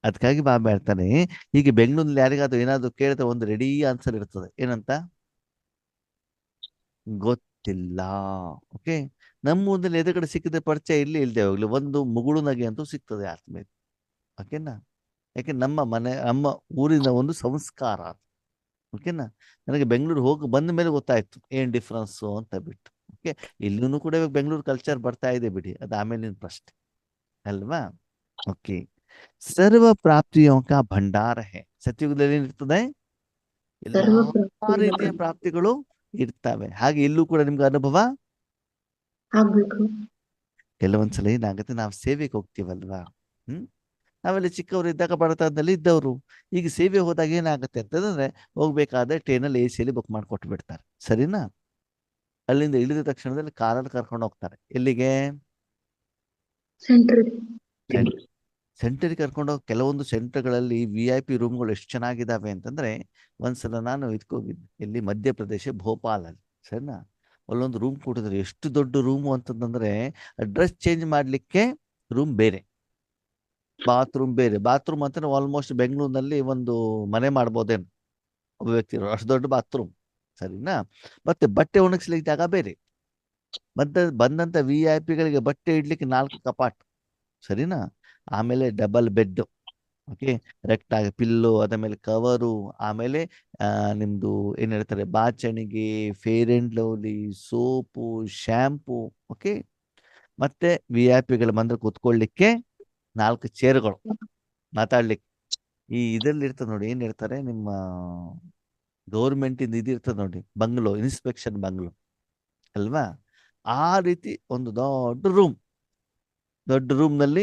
ಅದಕ್ಕಾಗಿ ಬಾಬಾ ಹೇಳ್ತಾನೆ, ಹೀಗೆ ಬೆಂಗಳೂರಲ್ಲಿ ಯಾರಿಗಾದ್ರೂ ಏನಾದ್ರು ಕೇಳಿದ್ರೆ ಒಂದು ರೆಡಿ ಆನ್ಸರ್ ಇರ್ತದೆ. ಏನಂತ? ಗೊತ್ತಿಲ್ಲ. ಓಕೆ, ನಮ್ಮ ಊರಲ್ಲಿ ಎದುರುಗಡೆ ಸಿಕ್ಕಿದ್ರೆ ಪರಿಚಯ ಇಲ್ಲಿ ಇಲ್ಲದೆ ಹೋಗ್ಲಿ ಒಂದು ಮುಗುಳು ನಗೆ ಅಂತೂ ಸಿಗ್ತದೆ ಆತ್ಮೀಯ. ಓಕೆನಾ? ಯಾಕೆ ನಮ್ಮ ನಮ್ಮ ಊರಿನ ಒಂದು ಸಂಸ್ಕಾರ. ಓಕೆನಾ? ನನಗೆ ಬೆಂಗಳೂರು ಹೋಗಿ ಬಂದ ಮೇಲೆ ಗೊತ್ತಾಯ್ತು ಏನ್ ಡಿಫ್ರೆನ್ಸು ಅಂತ ಬಿಟ್ಟು. ಓಕೆ, ಇಲ್ಲೂ ಕೂಡ ಇವಾಗ ಬೆಂಗಳೂರು ಕಲ್ಚರ್ ಬರ್ತಾ ಇದೆ ಬಿಡಿ, ಅದು ಆಮೇಲಿನ ಪ್ರಶ್ನೆ ಅಲ್ವಾ? ಓಕೆ, ಸರ್ವ ಪ್ರಾಪ್ತಿಯೋ ಕಾ ಭಂಡಾರ ಹೇ. ಸತ್ಯುಗದಲ್ಲಿ ಏನಿರ್ತದೆ? ಎಲ್ಲಾ ರೀತಿಯ ಪ್ರಾಪ್ತಿಗಳು ಇರ್ತವೆ. ಹಾಗೆ ಇಲ್ಲೂ ಕೂಡ ನಿಮ್ಗೆ ಅನುಭವ ಆಗ್ಬೇಕು. ಕೆಲವೊಂದ್ಸಲ ಏನಾಗುತ್ತೆ, ನಾವು ಸೇವೆಗೆ ಹೋಗ್ತೀವಲ್ವಾ? ನಾವೆಲ್ಲ ಚಿಕ್ಕವರು ಇದ್ದಾಗ ಬಡತನದಲ್ಲಿ ಇದ್ದವರು. ಈಗ ಸೇವೆ ಹೋದಾಗ ಏನಾಗುತ್ತೆ ಅಂತಂದ್ರೆ, ಹೋಗ್ಬೇಕಾದ್ರೆ ಟ್ರೈನಲ್ಲಿ AC ಬುಕ್ ಮಾಡಿ ಕೊಟ್ಟು ಬಿಡ್ತಾರೆ, ಸರಿನಾ? ಅಲ್ಲಿಂದ ಇಳಿದ ತಕ್ಷಣದಲ್ಲಿ ಕಾರಲ್ಲಿ ಕರ್ಕೊಂಡು ಹೋಗ್ತಾರೆ. ಎಲ್ಲಿಗೆ? ಸೆಂಟರ್ಗೆ ಕರ್ಕೊಂಡು ಹೋಗಿ. ಕೆಲವೊಂದು ಸೆಂಟರ್ಗಳಲ್ಲಿ VIP ರೂಮ್ಗಳು ಎಷ್ಟು ಚೆನ್ನಾಗಿದ್ದಾವೆ ಅಂತಂದ್ರೆ, ಒಂದ್ಸಲ ನಾನು ಇದಕ್ಕೋಗಿದ್ದೆ, ಇಲ್ಲಿ ಮಧ್ಯಪ್ರದೇಶ ಭೋಪಾಲಲ್ಲಿ, ಸರಿನಾ? ಅಲ್ಲೊಂದು ರೂಮ್ ಕೊಟ್ಟಿದ್ರು. ಎಷ್ಟು ದೊಡ್ಡ ರೂಮು ಅಂತಂದ್ರೆ, ಡ್ರೆಸ್ ಚೇಂಜ್ ಮಾಡ್ಲಿಕ್ಕೆ ರೂಮ್ ಬೇರೆ, ಬಾತ್ರೂಮ್ ಬೇರೆ. ಬಾತ್ರೂಮ್ ಅಂತ ಆಲ್ಮೋಸ್ಟ್ ಬೆಂಗಳೂರಿನಲ್ಲಿ ಒಂದು ಮನೆ ಮಾಡ್ಬೋದೇನು ಒಬ್ಬ ವ್ಯಕ್ತಿ, ಅಷ್ಟು ದೊಡ್ಡ ಬಾತ್ರೂಮ್, ಸರಿನಾ? ಮತ್ತೆ ಬಟ್ಟೆ ಒಣಗಿಸ್ಲಿಕ್ಕೆ ಜಾಗ ಬೇರೆ. ಬಂದಂತ VIP ಬಟ್ಟೆ ಇಡ್ಲಿಕ್ಕೆ 4 ಕಪಾಟ್, ಸರಿನಾ? ಆಮೇಲೆ ಡಬಲ್ ಬೆಡ್, ಓಕೆ, ಕರೆಕ್ಟ್ ಆಗಿ ಪಿಲ್ಲು, ಅದ ಮೇಲೆ ಕವರು, ಆಮೇಲೆ ನಿಮ್ದು ಏನ್ ಹೇಳ್ತಾರೆ ಬಾಚಣಿಗೆ, fair and lovely, soap, shampoo, okay. ಮತ್ತೆ VIP ಬಂದ್ರೆ ಕೂತ್ಕೊಳ್ಳಿಕ್ಕೆ 4 ಚೇರ್ಗಳು, ಮಾತಾಡ್ಲಿಕ್ಕೆ. ಈ ಇದ್ರಲ್ಲಿ ಇರ್ತದೆ ನೋಡಿ, ಏನ್ ಹೇಳ್ತಾರೆ ನಿಮ್ಮ ಗೌರ್ಮೆಂಟ್ ಇಂದ ಇದಿರ್ತದೆ ನೋಡಿ, ಬಂಗ್ಲೋ, ಇನ್ಸ್ಪೆಕ್ಷನ್ ಬಂಗ್ಲೋ ಅಲ್ವಾ? ಆ ರೀತಿ ಒಂದು ದೊಡ್ಡ ರೂಮ್ ನಲ್ಲಿ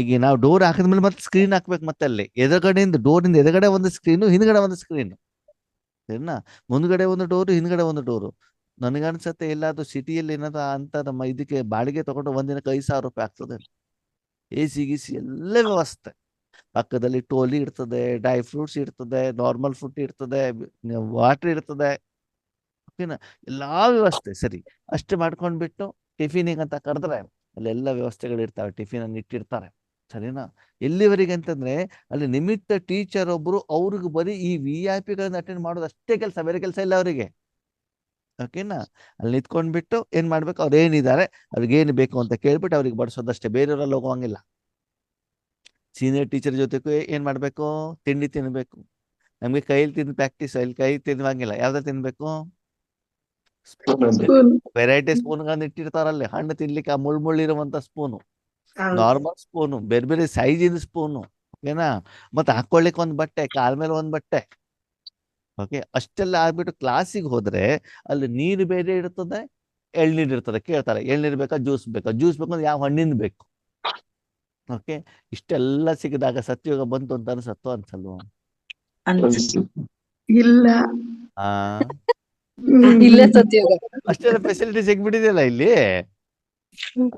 ಈಗ ನಾವು ಡೋರ್ ಹಾಕಿದ್ಮೇಲೆ ಮತ್ತೆ ಸ್ಕ್ರೀನ್ ಹಾಕ್ಬೇಕು. ಮತ್ತೆ ಅಲ್ಲಿ ಎದುರುಗಡೆಯಿಂದ ಡೋರಿಂದ ಎದುರುಗಡೆ ಒಂದು ಸ್ಕ್ರೀನು, ಹಿಂದ್ಗಡೆ ಒಂದು ಸ್ಕ್ರೀನು, ಸರಿನಾ? ಮುಂದ್ಗಡೆ ಒಂದು ಡೋರು, ಹಿಂದ್ಗಡೆ ಒಂದು ಡೋರು. ನನಗನ್ಸತ್ತೆ ಎಲ್ಲಾದ್ರೂ ಸಿಟಿಯಲ್ಲಿ ಏನಾದ್ರು ಅಂತ ನಮ್ಮ ಇದಕ್ಕೆ ಬಾಡಿಗೆ ತಗೊಂಡು ಒಂದಿನಕ್ಕೆ 5,000 ರೂಪಾಯಿ ಆಗ್ತದೆ. AC ಗೀಸಿ ಎಲ್ಲ ವ್ಯವಸ್ಥೆ. ಪಕ್ಕದಲ್ಲಿ ಟೋಲಿ ಇರ್ತದೆ, ಡ್ರೈ ಫ್ರೂಟ್ಸ್ ಇರ್ತದೆ, ನಾರ್ಮಲ್ ಫುಡ್ ಇರ್ತದೆ, ವಾಟರ್ ಇರ್ತದೆ, ಓಕೆನಾ? ಎಲ್ಲಾ ವ್ಯವಸ್ಥೆ ಸರಿ. ಅಷ್ಟು ಮಾಡ್ಕೊಂಡ್ಬಿಟ್ಟು ಟಿಫಿನಿಗೆ ಅಂತ ಕರೆದ್ರೆ ಅಲ್ಲೆಲ್ಲ ವ್ಯವಸ್ಥೆಗಳು ಇರ್ತಾವೆ, ಟಿಫಿನ್ ಅನ್ನು ಇಟ್ಟಿರ್ತಾರೆ, ಸರಿನಾ? ಎಲ್ಲಿವರೆಗೆ ಅಂತಂದ್ರೆ, ಅಲ್ಲಿ ನಿಮಿತ್ತ ಟೀಚರ್ ಒಬ್ರು, ಅವ್ರಿಗೆ ಬರೀ ಈ VIP ಅಟೆಂಡ್ ಮಾಡೋದು ಅಷ್ಟೇ ಕೆಲಸ, ಬೇರೆ ಕೆಲಸ ಇಲ್ಲ ಅವರಿಗೆ, ಓಕೆನಾ? ಅಲ್ಲಿ ನಿಂತ್ಕೊಂಡ್ಬಿಟ್ಟು ಏನ್ ಮಾಡ್ಬೇಕು, ಅವ್ರು ಏನಿದ್ದಾರೆ ಅವ್ರಿಗೆ ಏನು ಬೇಕು ಅಂತ ಕೇಳ್ಬಿಟ್ಟು ಅವ್ರಿಗೆ ಬಡಿಸೋದಷ್ಟೇ, ಬೇರೆಯವರೆಲ್ಲ ಹೋಗುವಂಗಿಲ್ಲ. ಸೀನಿಯರ್ ಟೀಚರ್ ಜೊತೆಗೂ ಏನ್ ಮಾಡ್ಬೇಕು, ತಿಂಡಿ ತಿನ್ಬೇಕು. ನಮ್ಗೆ ಕೈಯಲ್ಲಿ ತಿಂದು ಪ್ರಾಕ್ಟೀಸ್, ಇಲ್ಲಿ ಕೈ ತಿನ್ನುವಂಗಿಲ್ಲ. ಯಾವ್ದು ತಿನ್ಬೇಕು? ಸ್ಪೂನ್. ವೆರೈಟಿ ಸ್ಪೂನ್ಗಳನ್ನ ಇಟ್ಟಿರ್ತಾರಲ್ಲಿ, ಹಣ್ಣು ತಿನ್ಲಿಕ್ಕೆ ಆ ಮುಳ್ಳಿರುವಂತ ಸ್ಪೂನು, ಹೌದು. ನಾರ್ಮಲ್ ಸ್ಪೂನು, ಬೇರೆ ಬೇರೆ ಸೈಜಿನ ಸ್ಪೂನು, ಓಕೆನಾ? ಮತ್ತೆ ಹಾಕೊಳ್ಳಿಕ್ಕೆ ಒಂದು ಬಟ್ಟೆ, ಕಾಲ್ ಮೇಲೆ ಒಂದು ಬಟ್ಟೆ. ಓಕೆ, ಅಷ್ಟೆಲ್ಲ ಆಗ್ಬಿಟ್ಟು ಕ್ಲಾಸಿಗೆ ಹೋದ್ರೆ ಅಲ್ಲಿ ನೀರು ಬೇರೆ ಇರ್ತದೆ, ಎಳ್ನೀರು ಇರ್ತದೆ. ಕೇಳ್ತಾರೆ, ಎಳ್ನೀರು ಬೇಕಾ, ಜ್ಯೂಸ್ ಬೇಕಾ? ಜ್ಯೂಸ್ ಬೇಕು ಅಂದ್ರೆ ಯಾವ ಹಣ್ಣಿಂದ ಬೇಕು? ಓಕೆ, ಇಷ್ಟೆಲ್ಲ ಸಿಕ್ಕಿದಾಗ ಸತ್ಯಯೋಗ ಬಂತು ಅಂತ ಅನ್ಸತ್ತೋ ಅನ್ಸಲ್ವ? ಇಲ್ಲ. ಆ ಇಲ್ಲೇ ಸತ್ಯೋಗ. ಅಷ್ಟೆಲ್ಲ ಫೆಸಿಲಿಟಿ ಸಿಗ್ಬಿಟ್ಟಿದೆಯಲ್ಲ ಇಲ್ಲಿ.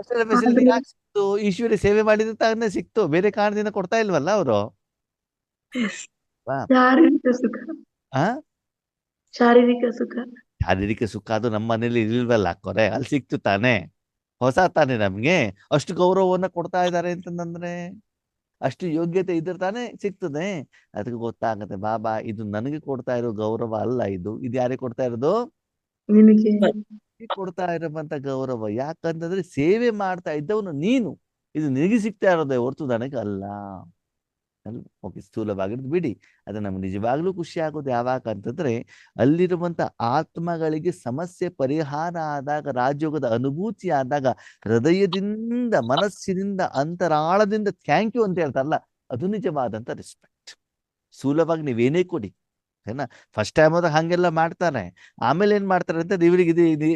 ಅಷ್ಟೆಲ್ಲ ಫೆಸಿಲಿಟಿ ಯಾಕೆ ಸಿಕ್ತು? ಈಶ್ವರಿ ಸೇವೆ ಮಾಡಿದ್ರೆ ತಾನೇ ಸಿಕ್ತು, ಬೇರೆ ಕಾರಣದಿಂದ ಕೊಡ್ತಾ ಇಲ್ವಲ್ಲ ಅವರು. ಶಾರೀರಿಕ ಸುಖ. ಆ ಶಾರೀರಿಕ ಸುಖ. ಶಾರೀರಿಕ ಸುಖ ಅದು ನಮ್ಮ ಮನೇಲಿ ಇಲ್ವಲ್ಲ ಕೊರೆ, ಅಲ್ಲಿ ಸಿಕ್ತು ತಾನೇ. ಹೊಸ ತಾನೇ ನಮ್ಗೆ ಅಷ್ಟು ಗೌರವವನ್ನ ಕೊಡ್ತಾ ಇದ್ದಾರೆ ಅಂತಂದ್ರೆ, ಅಷ್ಟು ಯೋಗ್ಯತೆ ಇದ್ರೆ ತಾನೇ ಸಿಗ್ತದೆ. ಅದಕ್ಕೆ ಗೊತ್ತಾಗತ್ತೆ, ಬಾಬಾ ಇದು ನನಗೆ ಕೊಡ್ತಾ ಇರೋ ಗೌರವ ಅಲ್ಲ, ಇದು ಯಾರಿಗೆ ಕೊಡ್ತಾ ಇರೋದು? ನಿನಗೆ ಕೊಡ್ತಾ ಇರುವಂತ ಗೌರವ. ಯಾಕಂತಂದ್ರೆ ಸೇವೆ ಮಾಡ್ತಾ ಇದ್ದವನು ನೀನು, ಇದು ನಿನಗೆ ಸಿಗ್ತಾ ಇರೋದೇ ಹೊರತು ನನಗೆ ಅಲ್ಲ. ಓಕೆ, ಸ್ಥೂಲವಾಗಿರೋದು ಬಿಡಿ, ಅದು ನಮ್ಗೆ ನಿಜವಾಗ್ಲೂ ಖುಷಿ ಆಗೋದು ಯಾವಾಗ ಅಂತಂದ್ರೆ ಅಲ್ಲಿರುವಂತ ಆತ್ಮಗಳಿಗೆ ಸಮಸ್ಯೆ ಪರಿಹಾರ ಆದಾಗ, ರಾಜಯೋಗದ ಅನುಭೂತಿ ಆದಾಗ ಹೃದಯದಿಂದ, ಮನಸ್ಸಿನಿಂದ, ಅಂತರಾಳದಿಂದ ಥ್ಯಾಂಕ್ ಯು ಅಂತ ಹೇಳ್ತಾರಲ್ಲ, ಅದು ನಿಜವಾದಂತ ರೆಸ್ಪೆಕ್ಟ್. ಸ್ಥೂಲವಾಗಿ ನೀವೇನೇ ಕೊಡಿ, ಏನ ಫಸ್ಟ್ ಟೈಮ್ ಹೋದಾಗ ಹಂಗೆಲ್ಲ ಮಾಡ್ತಾರೆ, ಆಮೇಲೆ ಏನ್ ಮಾಡ್ತಾರೆ ಅಂತ ಇವರಿಗೆ ಇದು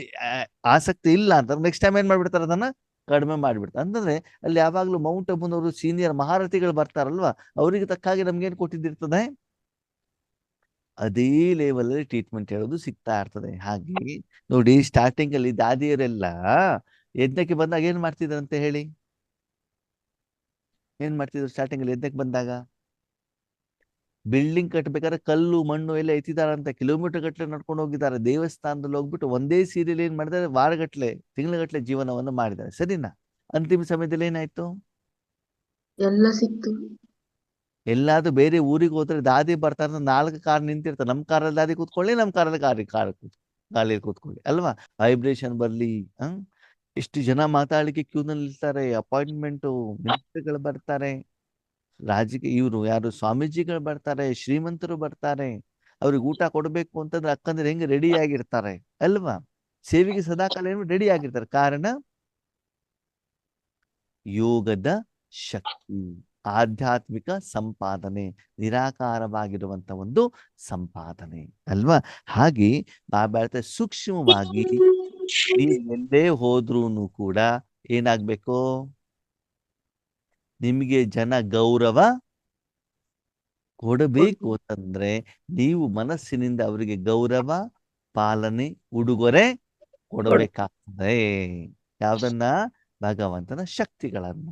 ಆಸಕ್ತಿ ಇಲ್ಲ ಅಂತ ನೆಕ್ಸ್ಟ್ ಟೈಮ್ ಏನ್ ಮಾಡ್ಬಿಡ್ತಾರೆ, ಅದನ್ನ ಕಡಿಮೆ ಮಾಡ್ಬಿಡ್ತಾರೆ. ಅಂತಂದ್ರೆ ಅಲ್ಲಿ ಯಾವಾಗ್ಲೂ ಮೌಂಟ್ ಅಬುನವರು ಸೀನಿಯರ್ ಮಹಾರಥಿಗಳು ಬರ್ತಾರಲ್ವಾ, ಅವರಿಗೆ ತಕ್ಕ ಹಾಗೆ ನಮ್ಗೇನ್ ಕೊಟ್ಟಿದ್ದಿರ್ತದೆ, ಅದೇ ಲೆವೆಲ್ ಅಲ್ಲಿ ಟ್ರೀಟ್ಮೆಂಟ್ ಹೇಳೋದು ಸಿಗ್ತಾ ಇರ್ತದೆ. ಹಾಗೆ ನೋಡಿ, ಸ್ಟಾರ್ಟಿಂಗ್ ಅಲ್ಲಿ ದಾದಿಯರೆಲ್ಲ ಯಜ್ಞಕ್ಕೆ ಬಂದಾಗ ಏನ್ ಮಾಡ್ತಿದ್ರಂತೆ ಹೇಳಿ? ಏನ್ ಮಾಡ್ತಿದ್ರು ಸ್ಟಾರ್ಟಿಂಗ್ ಅಲ್ಲಿ ಯಜ್ಞಕ್ಕೆ ಬಂದಾಗ? ಬಿಲ್ಡಿಂಗ್ ಕಟ್ಟಬೇಕಾದ್ರೆ ಕಲ್ಲು ಮಣ್ಣು ಎಲ್ಲ ಎತ್ತಿದಾರಂತೆ, ಕಿಲೋಮೀಟರ್ ಗಟ್ಟಲೆ ನಡ್ಕೊಂಡು ಹೋಗಿದ್ದಾರೆ. ದೇವಸ್ಥಾನದಲ್ಲಿ ಹೋಗ್ಬಿಟ್ಟು ಒಂದೇ ಸೀರೆಯಲ್ಲಿ ಏನ್ ಮಾಡಿದ್ದಾರೆ, ವಾರಗಟ್ಲೆ, ತಿಂಗಳಗಟ್ಲೆ ಜೀವನವನ್ನು ಮಾಡಿದ್ದಾರೆ. ಸರಿನಾ? ಅಂತಿಮ ಸಮಯದಲ್ಲಿ ಏನಾಯ್ತು? ಎಲ್ಲ ಸಿಕ್ತು. ಎಲ್ಲಾದ್ರೂ ಬೇರೆ ಊರಿಗೆ ಹೋದ್ರೆ ದಾದಿ ಬರ್ತಾರೆ, 4 ಕಾರ್ ನಿಂತಿರ್ತಾರೆ. ನಮ್ಮ ಕಾರಲ್ಲಿ ದಾದಿ ಕೂತ್ಕೊಳ್ಳಿ, ನಮ್ಮ ಕಾರಲ್ಲಿ ಗಾಳಿಯಲ್ಲಿ ಕೂತ್ಕೊಳ್ಳಿ ಅಲ್ವಾ? ವೈಬ್ರೇಷನ್ ಬರ್ಲಿ. ಎಷ್ಟು ಜನ ಮಾತಾಡ್ಲಿಕ್ಕೆ ಕ್ಯೂನಲ್ಲಿ ನಿಲ್ತಾರೆ, ಅಪಾಯಿಂಟ್ಮೆಂಟು, ಮಿನಿಸ್ಟರ್ಗಳು ಬರ್ತಾರೆ, ರಾಜಕೀಯ ಇವರು ಯಾರು ಸ್ವಾಮೀಜಿಗಳು ಬರ್ತಾರೆ, ಶ್ರೀಮಂತರು ಬರ್ತಾರೆ. ಅವ್ರಿಗೆ ಊಟ ಕೊಡ್ಬೇಕು ಅಂತಂದ್ರೆ ಅಕ್ಕಂದ್ರೆ ಹೆಂಗೆ ರೆಡಿ ಆಗಿರ್ತಾರೆ ಅಲ್ವಾ? ಸೇವೆಗೆ ಸದಾಕಾಲ ರೆಡಿ ಆಗಿರ್ತಾರೆ. ಕಾರಣ ಯೋಗದ ಶಕ್ತಿ, ಆಧ್ಯಾತ್ಮಿಕ ಸಂಪಾದನೆ, ನಿರಾಕಾರವಾಗಿರುವಂತ ಒಂದು ಸಂಪಾದನೆ ಅಲ್ವಾ? ಹಾಗೆ ಬಾಬಾ ಹೇಳ್ತಾರೆ, ಸೂಕ್ಷ್ಮವಾಗಿ ನೀವು ಎಲ್ಲೇ ಹೋದ್ರೂ ಕೂಡ ಏನಾಗ್ಬೇಕು, ನಿಮಗೆ ಜನ ಗೌರವ ಕೊಡಬೇಕು ಅಂತಂದ್ರೆ ನೀವು ಮನಸ್ಸಿನಿಂದ ಅವರಿಗೆ ಗೌರವ, ಪಾಲನೆ, ಉಡುಗೊರೆ ಕೊಡಬೇಕಾಗ್ತದೆ. ಯಾವ್ದನ್ನ? ಭಗವಂತನ ಶಕ್ತಿಗಳನ್ನ.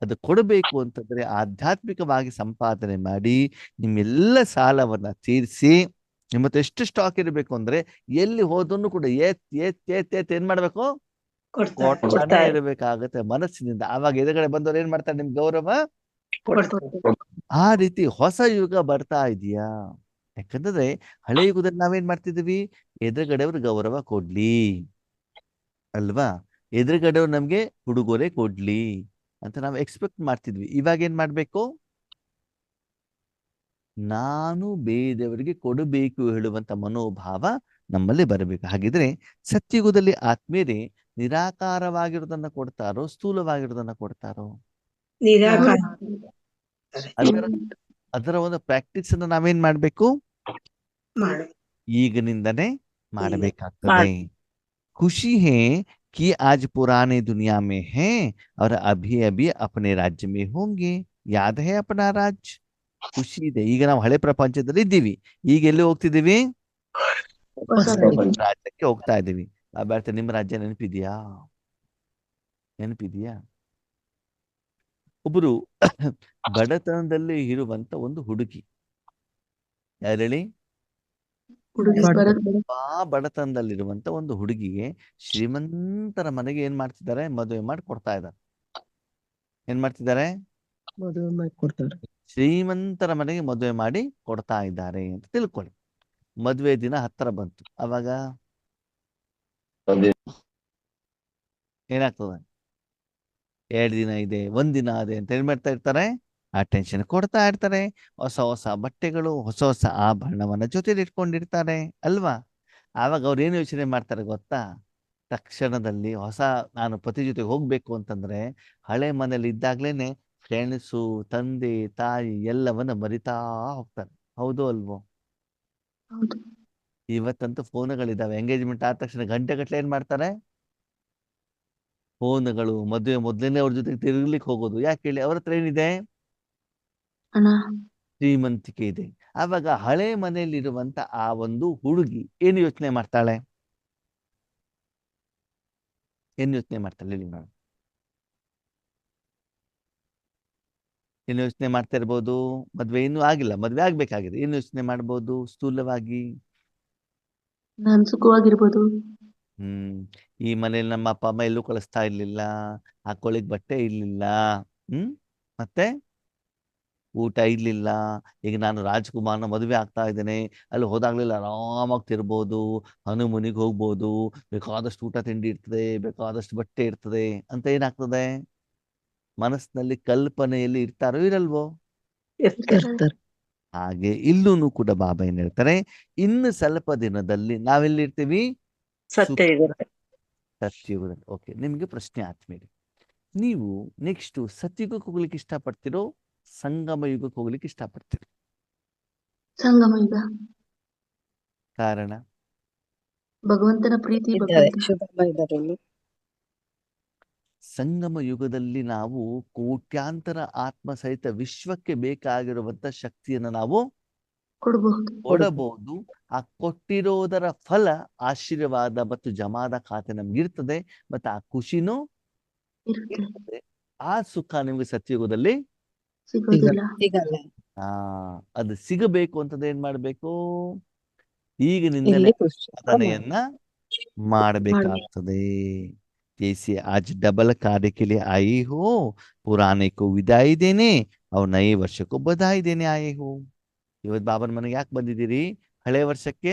ಅದು ಕೊಡಬೇಕು ಅಂತಂದ್ರೆ ಆಧ್ಯಾತ್ಮಿಕವಾಗಿ ಸಂಪಾದನೆ ಮಾಡಿ ನಿಮ್ಮೆಲ್ಲ ಸಾಲವನ್ನ ತೀರಿಸಿ, ನಿಮ್ಮ ಹತ್ರ ಎಷ್ಟು ಸ್ಟಾಕ್ ಇರಬೇಕು ಅಂದ್ರೆ ಎಲ್ಲಿ ಹೋದನ್ನು ಕೂಡ ಏನ್ ಮಾಡ್ಬೇಕು, ಕೊಡ್ತಾನೆ ಇರಬೇಕಾಗತ್ತೆ ಮನಸ್ಸಿನಿಂದ. ಆವಾಗ ಎದುರುಗಡೆ ಬಂದವ್ರು ಏನ್ ಮಾಡ್ತಾರೆ, ನಿಮ್ಗೆ ಗೌರವ ಆ ರೀತಿ ಹೊಸ ಯುಗ ಬರ್ತಾ ಇದೆಯಾ? ಯಾಕಂತಂದ್ರೆ ಹಳೆ ಯುಗದಲ್ಲಿ ನಾವೇನ್ ಮಾಡ್ತಿದ್ವಿ, ಎದುರುಗಡೆಯವ್ರು ಗೌರವ ಕೊಡ್ಲಿ ಅಲ್ವಾ, ಎದುರುಗಡೆಯವ್ರು ನಮ್ಗೆ ಉಡುಗೊರೆ ಕೊಡ್ಲಿ ಅಂತ ನಾವು ಎಕ್ಸ್ಪೆಕ್ಟ್ ಮಾಡ್ತಿದ್ವಿ. ಇವಾಗ ಏನ್ ಮಾಡ್ಬೇಕು, ನಾನು ಬೇರೆಯವರಿಗೆ ಕೊಡಬೇಕು ಹೇಳುವಂತ ಮನೋಭಾವ ನಮ್ಮಲ್ಲಿ ಬರಬೇಕು. ಹಾಗಿದ್ರೆ ಸತ್ಯಯುಗದಲ್ಲಿ ಆತ್ಮೀಯರೇ ನಿರಾಕಾರವಾಗಿರೋದನ್ನ ಕೊಡ್ತಾರೋ, ಸ್ಥೂಲವಾಗಿರೋದನ್ನ ಕೊಡ್ತಾರೋ? ನಿರಾಕಾರ. ಅದರ ಒಂದು ಪ್ರಾಕ್ಟೀಸ್ ಅನ್ನ ನಾವೇನ್ ಮಾಡ್ಬೇಕು, ಮಾಡು. ಈಗಿನಿಂದನೇ ಮಾಡಬೇಕಾಗ್ತದೆ. ಖುಷಿ ಹೇ कि आज पुराने दुनिया में है और अभी अभी अपने राज्य में होंगे. याद है अपना राज्य? ಖುಷಿ ಇದೆ, ಈಗ ನಾವು ಹಳೆ ಪ್ರಪಂಚದಲ್ಲಿ ಇದ್ದೀವಿ, ಈಗ ಎಲ್ಲಿ ಹೋಗ್ತಿದ್ದೀವಿ, ರಾಜ್ಯಕ್ಕೆ ಹೋಗ್ತಾ ಇದ್ದೀವಿ. ಅಭ್ಯರ್ಥಿ ನಿಮ್ಮ ರಾಜ್ಯ ನೆನಪಿದ್ಯಾ? ಒಬ್ಬರು ಬಡತನದಲ್ಲಿ ಇರುವಂತ ಒಂದು ಹುಡುಗಿ, ಯಾರು ಹೇಳಿ? ತುಂಬಾ ಬಡತನದಲ್ಲಿರುವಂತ ಒಂದು ಹುಡುಗಿಗೆ ಶ್ರೀಮಂತರ ಮನೆಗೆ ಏನ್ ಮಾಡ್ತಿದ್ದಾರೆ, ಮದುವೆ ಮಾಡಿ ಕೊಡ್ತಾ ಇದ್ದಾರೆ. ಏನ್ ಮಾಡ್ತಿದ್ದಾರೆ, ಮದುವೆ ಮಾಡಿಕೊಡ್ತಾರೆ. ಶ್ರೀಮಂತರ ಮನೆಗೆ ಮದುವೆ ಮಾಡಿ ಕೊಡ್ತಾ ಇದ್ದಾರೆ ಅಂತ ತಿಳ್ಕೊಳ್ಳಿ. ಮದುವೆ ದಿನ ಹತ್ರ ಬಂತು, ಅವಾಗ ಏನಾಗ್ತದೆ, 2 ದಿನ ಇದೆ, 1 ದಿನ ಇದೆ ಅಂತ ಏನ್ ಮಾಡ್ತಾ ಇರ್ತಾರೆ, ಆ ಟೆನ್ಷನ್ ಕೊಡ್ತಾ ಇರ್ತಾರೆ. ಹೊಸ ಹೊಸ ಬಟ್ಟೆಗಳು, ಹೊಸ ಹೊಸ ಆಭರಣವನ್ನ ಜೊತೆಲಿ ಇಟ್ಕೊಂಡಿರ್ತಾರೆ ಅಲ್ವಾ? ಆವಾಗ ಅವ್ರು ಏನು ಯೋಚನೆ ಮಾಡ್ತಾರೆ ಗೊತ್ತಾ? ತಕ್ಷಣದಲ್ಲಿ ನಾನು ಪತಿ ಜೊತೆಗೆ ಹೋಗ್ಬೇಕು ಅಂತಂದ್ರೆ ಹಳೆ ಮನೇಲಿ ಇದ್ದಾಗ್ಲೇನೆ ಫ್ರೆಂಡ್ಸು, ತಂದೆ, ತಾಯಿ ಎಲ್ಲವನ್ನ ಮರಿತಾ ಹೋಗ್ತಾರೆ. ಹೌದು ಅಲ್ವೋ? ಹೌದು. ಇವತ್ತಂತೂ ಫೋನ್ಗಳಿದಾವೆ. ಎಂಗೇಜ್ಮೆಂಟ್ ಆದ ತಕ್ಷಣ ಗಂಟೆಗಟ್ಟಲೆ ಏನ್ ಮಾಡ್ತಾರೆ? ಫೋನ್ಗಳು. ಮದುವೆ ಮೊದ್ಲೇನೆ ಅವ್ರ ಜೊತೆಗೆ ತಿರುಗ್ಲಿಕ್ಕೆ ಹೋಗೋದು. ಯಾಕೆ ಹೇಳಿ? ಅವ್ರ ಹತ್ರ ಏನಿದೆ? ಹಣ. ಶ್ರೀಮಂತಿಕೆ ಇದೆ. ಆವಾಗ ಹಳೆ ಮನೆಯಲ್ಲಿರುವಂತ ಆ ಒಂದು ಹುಡುಗಿ ಏನು ಯೋಚನೆ ಮಾಡ್ತಾಳೆ? ಏನ್ ಯೋಚನೆ ಮಾಡ್ತಾಳೆ ಹೇಳಿ ನೋಡೋಣ. ಏನು ಯೋಚನೆ ಮಾಡ್ತಾ ಇರ್ಬೋದು? ಮದ್ವೆ ಇನ್ನೂ ಆಗಿಲ್ಲ, ಮದ್ವೆ ಆಗ್ಬೇಕಾಗಿದೆ. ಏನು ಯೋಚನೆ ಮಾಡ್ಬೋದು ಸ್ಥೂಲವಾಗಿ? ನಾನ್ ಸುಖವಾಗಿರ್ಬೋದು. ಈ ಮನೇಲಿ ನಮ್ಮ ಅಪ್ಪ ಅಮ್ಮ ಎಲ್ಲೂ ಕಳಿಸ್ತಾ ಇರ್ಲಿಲ್ಲ, ಹಾಕೊಳ್ಳಿಕ್ ಬಟ್ಟೆ ಇರ್ಲಿಲ್ಲ, ಮತ್ತೆ ಊಟ ಇರ್ಲಿಲ್ಲ. ಈಗ ನಾನು ರಾಜ್ಕುಮಾರ್ನ ಮದುವೆ ಆಗ್ತಾ ಇದ್ದೇನೆ, ಅಲ್ಲಿ ಹೋದಾಗ್ಲಿಲ್ಲ ಆರಾಮಾಗಿ ತಿರ್ಬೋದು, ಹನುಮೂನಿಗೆ ಹೋಗ್ಬೋದು, ಬೇಕಾದಷ್ಟು ಊಟ ತಿಂಡಿ ಇರ್ತದೆ, ಬೇಕಾದಷ್ಟು ಬಟ್ಟೆ ಇರ್ತದೆ ಅಂತ ಏನಾಗ್ತದೆ? ಮನಸ್ಸಿನಲ್ಲಿ ಕಲ್ಪನೆಯಲ್ಲಿ ಇರ್ತಾರೋ ಇರಲ್ವೋ? ಇರ್ತಾರೆ. ಹಾಗೆ ಇಲ್ಲೂ ಕೂಡ ಬಾಬಾ ಏನ್ ಹೇಳ್ತಾರೆ, ಇನ್ನು ಸ್ವಲ್ಪ ದಿನದಲ್ಲಿ ನಾವೆಲ್ಲಿರ್ತೀವಿ? ಸತ್ಯಯುಗದಲ್ಲಿ. ಸತ್ಯಯುಗದಲ್ಲಿ. ಓಕೆ, ನಿಮ್ಗೆ ಪ್ರಶ್ನೆ ಆದ್ಮೇಲೆ ನೀವು ನೆಕ್ಸ್ಟ್ ಸತ್ಯುಗಕ್ಕೆ ಹೋಗ್ಲಿಕ್ಕೆ ಇಷ್ಟಪಡ್ತಿರೋ ಸಂಗಮ ಯುಗಕ್ಕೆ ಹೋಗ್ಲಿಕ್ಕೆ ಇಷ್ಟಪಡ್ತೀರೋ? ಸಂಗಮ ಯುಗ. ಕಾರಣ? ಭಗವಂತನ ಪ್ರೀತಿ ಇದ್ದಾರೆ, ಭಗವಂತನ ಶುಭಮ್ಮ ಇದ್ದಾರೆ ಇಲ್ಲಿ. ಸಂಗಮ ಯುಗದಲ್ಲಿ ನಾವು ಕೋಟ್ಯಾಂತರ ಆತ್ಮ ಸಹಿತ ವಿಶ್ವಕ್ಕೆ ಬೇಕಾಗಿರುವಂತ ಶಕ್ತಿಯನ್ನು ನಾವು ಕೊಡಬಹುದು. ಕೊಡಬಹುದು. ಆ ಕೊಟ್ಟಿರೋದರ ಫಲ ಆಶೀರ್ವಾದ ಮತ್ತು ಜಮಾದ ಖಾತೆ ನಮ್ಗೆ ಇರ್ತದೆ, ಮತ್ತೆ ಆ ಖುಷಿನೂ ಇರುತ್ತೆ. ಇರ್ತದೆ. ಆ ಸುಖ ನಿಮ್ಗೆ ಸತ್ಯಯುಗದಲ್ಲಿ ಸಿಗೋದಿಲ್ಲ. ಸಿಗಲ್ಲ. ಅದು ಸಿಗಬೇಕು ಅಂತಂದ್ರೆ ಏನ್ ಮಾಡ್ಬೇಕು? ಈಗಿನಿಂದಲೇ ಇಲ್ಲಿ ಪುಸ್ತಕ ಸಾಧನೆಯನ್ನ ಮಾಡಬೇಕಾಗ್ತದೆ. जैसे आज डबल कार्य के लिए आई हो, पुराने को विदाई देने और नए वर्ष को बधाई देने आए हो. ಇವತ್ತು ಬಾಬನ ಮನೆಗೆ ಯಾಕೆ ಬಂದಿದ್ದೀರಿ? ಹಳೆ ವರ್ಷಕ್ಕೆ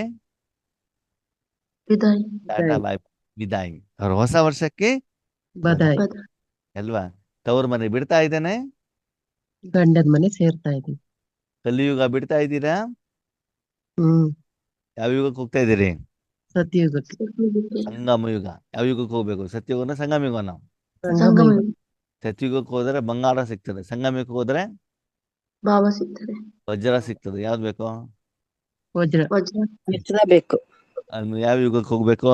ವಿದಾಯ. ಟಾಟಾ ಬಾಯ್ ವಿದಾಯಿ, ಅವ್ರ ಹೊಸ ವರ್ಷಕ್ಕೆ ಬದಾಯಿ. ಅಲ್ವಾ? ತವ್ರ ಮನೆ ಬಿಡ್ತಾ ಇದ್ದೇನೆ, ಗಂಡನ ಮನೆ ಸೇರ್ತಾ ಇದೀವಿ. ಕಲಿಯುಗ ಬಿಡ್ತಾ ಇದ್ದೀರಾ? ಯಾವ ಯುಗಕ್ಕೆ ಹೋಗ್ತಾ ಇದ್ದೀರಿ? ಸತ್ಯಯುಗಕ್ಕೆ. ಸಂಗಮ ಯುಗ. ಯಾವ ಯುಗಕ್ಕೆ ಹೋಗ್ಬೇಕು? ಸತ್ಯಯುಗನ ಸಂಗಮ ಯುಗನ? ಸಂಗಮ ಯುಗ. ಸತ್ಯಯುಗಕ್ಕೆ ಹೋದ್ರೆ ಬಂಗಾರ ಸಿಗ್ತದೆ, ಸಂಗಮ ಯುಗಕ್ಕೆ ಹೋದ್ರೆ ಭಾವ ಸಿಗ್ತದೆ. ವಜ್ರ ಸಿಗ್ತದೆ. ಯಾವ್ದು ಬೇಕು? ವಜ್ರ. ವಜ್ರ ಬೇಕು. ಯಾವ ಯುಗಕ್ಕೆ ಹೋಗ್ಬೇಕು?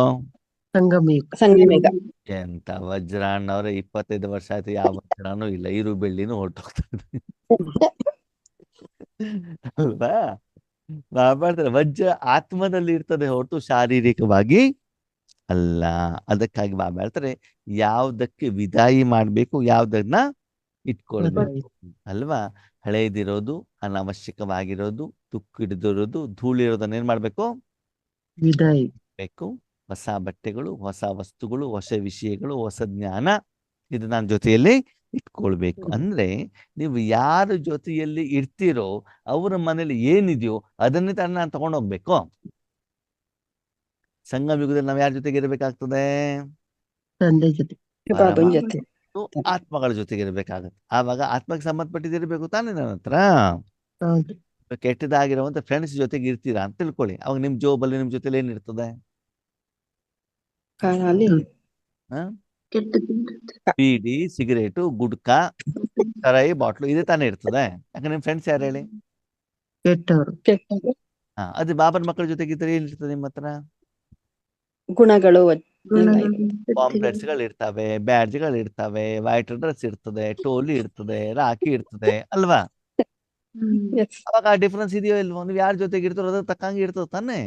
ಸಂಗಮ ಯುಗ. ಸಂಗಮ ಯುಗ. ಎಂತ ವಜ್ರ ಅಣ್ಣವ್ರೆ, 25 ವರ್ಷ ಆಯ್ತು, ಯಾವ ವಜ್ರನೂ ಇಲ್ಲ, ಈರು ಬೆಳ್ಳಿನೂ ಹೊರಟೋಗ್ತದೆ ಅಲ್ವಾ? ಮಾಡ್ತಾರೆ. ವಜ್ರ ಆತ್ಮದಲ್ಲಿ ಇರ್ತದೆ ಹೊರತು ಶಾರೀರಿಕವಾಗಿ ಅಲ್ಲ. ಅದಕ್ಕಾಗಿ ಬಾಬಾ ಹೇಳ್ತಾರೆ, ಯಾವ್ದಕ್ಕೆ ವಿದಾಯಿ ಮಾಡ್ಬೇಕು, ಯಾವ್ದನ್ನ ಇಟ್ಕೊಳ್ಬೇಕು ಅಲ್ವಾ? ಹಳೇದಿರೋದು, ಅನಾವಶ್ಯಕವಾಗಿರೋದು, ತುಕ್ಕಿಡಿದಿರೋದು, ಧೂಳಿರೋದನ್ನ ಏನ್ ಮಾಡ್ಬೇಕು? ವಿದಾಯಿ ಬೇಕು. ಹೊಸ ಬಟ್ಟೆಗಳು, ಹೊಸ ವಸ್ತುಗಳು, ಹೊಸ ವಿಷಯಗಳು, ಹೊಸ ಜ್ಞಾನ, ಇದು ನನ್ನ ಜೊತೆಯಲ್ಲಿ ಇಟ್ಕೊಳ್ಬೇಕು. ಅಂದ್ರೆ ನೀವು ಯಾರ ಜೊತೆಯಲ್ಲಿ ಇರ್ತೀರೋ ಅವರ ಮನೇಲಿ ಏನಿದೆಯೋ ಅದನ್ನೇ ತಾನೇ ನಾನು ತಗೊಂಡೋಗ್ಬೇಕು. ಸಂಗಮ ಯುಗದಲ್ಲಿ ನಾವು ಯಾರ ಜೊತೆಗೆ ಇರಬೇಕಾಗ್ತದೆ? ತಂದೆ ಜೊತೆ. ಬಾಬನ ಜೊತೆ. ಆತ್ಮಗಳ ಜೊತೆಗೆ ಇರ್ಬೇಕಾಗತ್ತೆ. ಆವಾಗ ಆತ್ಮಕ್ಕೆ ಸಂಬಂಧಪಟ್ಟಿದಿರ್ಬೇಕು ತಾನೇ ನನ್ನ ಹತ್ರ. ಹೌದು. ಕೆಟ್ಟದಾಗಿರುವಂತ ಫ್ರೆಂಡ್ಸ್ ಜೊತೆಗೆ ಇರ್ತೀರಾ ಅಂತ ತಿಳ್ಕೊಳ್ಳಿ, ಅವಾಗ ನಿಮ್ ಜೋಬಲ್ಲಿ ನಿಮ್ ಜೊತೆಲಿ ಏನಿರ್ತದೆ? ಖಾಲಿ ಬೀಡಿ, ಸಿಗರೇಟು, ಗುಡ್ಕಾ, ಸರಾಯಿ ಬಾಟ್ಲು ಇದೆ ತಾನೇ ಇರ್ತದೆ. ಯಾಕಂದ್ರೆ ನಿಮ್ ಫ್ರೆಂಡ್ಸ್ ಯಾರು ಹೇಳಿ? ಕೆಟ್ಟವರು. ಕೆಟ್ಟವರು. ಅದೇ ಬಾಬನ ಮಕ್ಕಳ ಜೊತೆಗಿದ್ರೆ ಏನಿರ್ತದೆ ನಿಮ್ಮ ಹತ್ರ? ಗುಣಗಳು. ಪಾಂಪ್ಲೆಟ್ಸ್ಗಳು ಇರ್ತವೆ, ಬ್ಯಾಡ್ಜ್ಗಳು ಇರ್ತವೆ, ವೈಟ್ ಡ್ರೆಸ್ ಇರ್ತದೆ, ಟೋಲಿ ಇರ್ತದೆ, ರಾಖಿ ಇರ್ತದೆ ಅಲ್ವಾ? ಅವಾಗ ಆ ಡಿಫ್ರೆನ್ಸ್ ಇದೆಯೋ ಇಲ್ವೋ? ನೀವು ಯಾರ ಜೊತೆಗೆ ಇರ್ತಾರೋ ಅದ್ರ ತಕ್ಕಂಗೆ ಇರ್ತದೆ ತಾನೇ.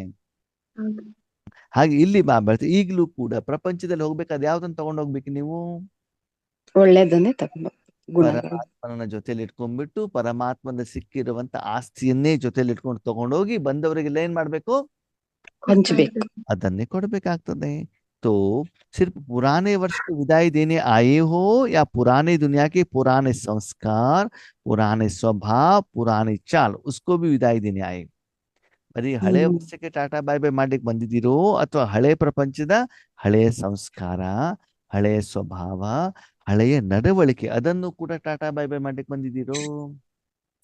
ಹಾಗೆ ಇಲ್ಲಿ ಬಾಬಾ ಈಗಲೂ ಕೂಡ ಪ್ರಪಂಚದಲ್ಲಿ ಹೋಗ್ಬೇಕಾದ್ರೆ ಯಾವ್ದನ್ನ ತಗೊಂಡ್ ಹೋಗ್ಬೇಕು ನೀವು? ಒಳ್ಳೇದನ್ನೇ ತಗೊಂಡು. ಪರಮಾತ್ಮನ ಜೊತೆಲಿ ಇಟ್ಕೊಂಡ್ಬಿಟ್ಟು ಪರಮಾತ್ಮನ ಸಿಕ್ಕಿರುವಂತ ಆಸ್ತಿಯನ್ನೇ ಜೊತೆಲಿ ಇಟ್ಕೊಂಡು ತಗೊಂಡೋಗಿ ಬಂದವರಿಗೆಲ್ಲ ಏನ್ ಮಾಡ್ಬೇಕು? ಹಂಚ್ಬೇಕು. ಅದನ್ನೇ ಕೊಡ್ಬೇಕಾಗ್ತದೆ. तो सिर्फ पुराने वर्ष को विदाई देने आए हो या पुराने दुनिया के पुराने संस्कार, पुराने स्वभाव, पुराने चाल, उसको भी विदाई देने आए. ಬರೀ ಹಳೆ ವರ್ಷಕ್ಕೆ ಟಾಟಾ ಬಾಯ್ ಬಾಯ್ ಮಾಡ್ಲಿಕ್ಕೆ ಬಂದಿದ್ದೀರೋ ಅಥವಾ ಹಳೆ ಪ್ರಪಂಚದ ಹಳೆಯ ಸಂಸ್ಕಾರ, ಹಳೆಯ ಸ್ವಭಾವ, ಹಳೆಯ ನಡವಳಿಕೆ ಅದನ್ನು ಕೂಡ ಟಾಟಾ ಬಾಯ್ ಬಾಯ್ ಮಾಡ್ಲಿಕ್ಕೆ ಬಂದಿದ್ದೀರೋ?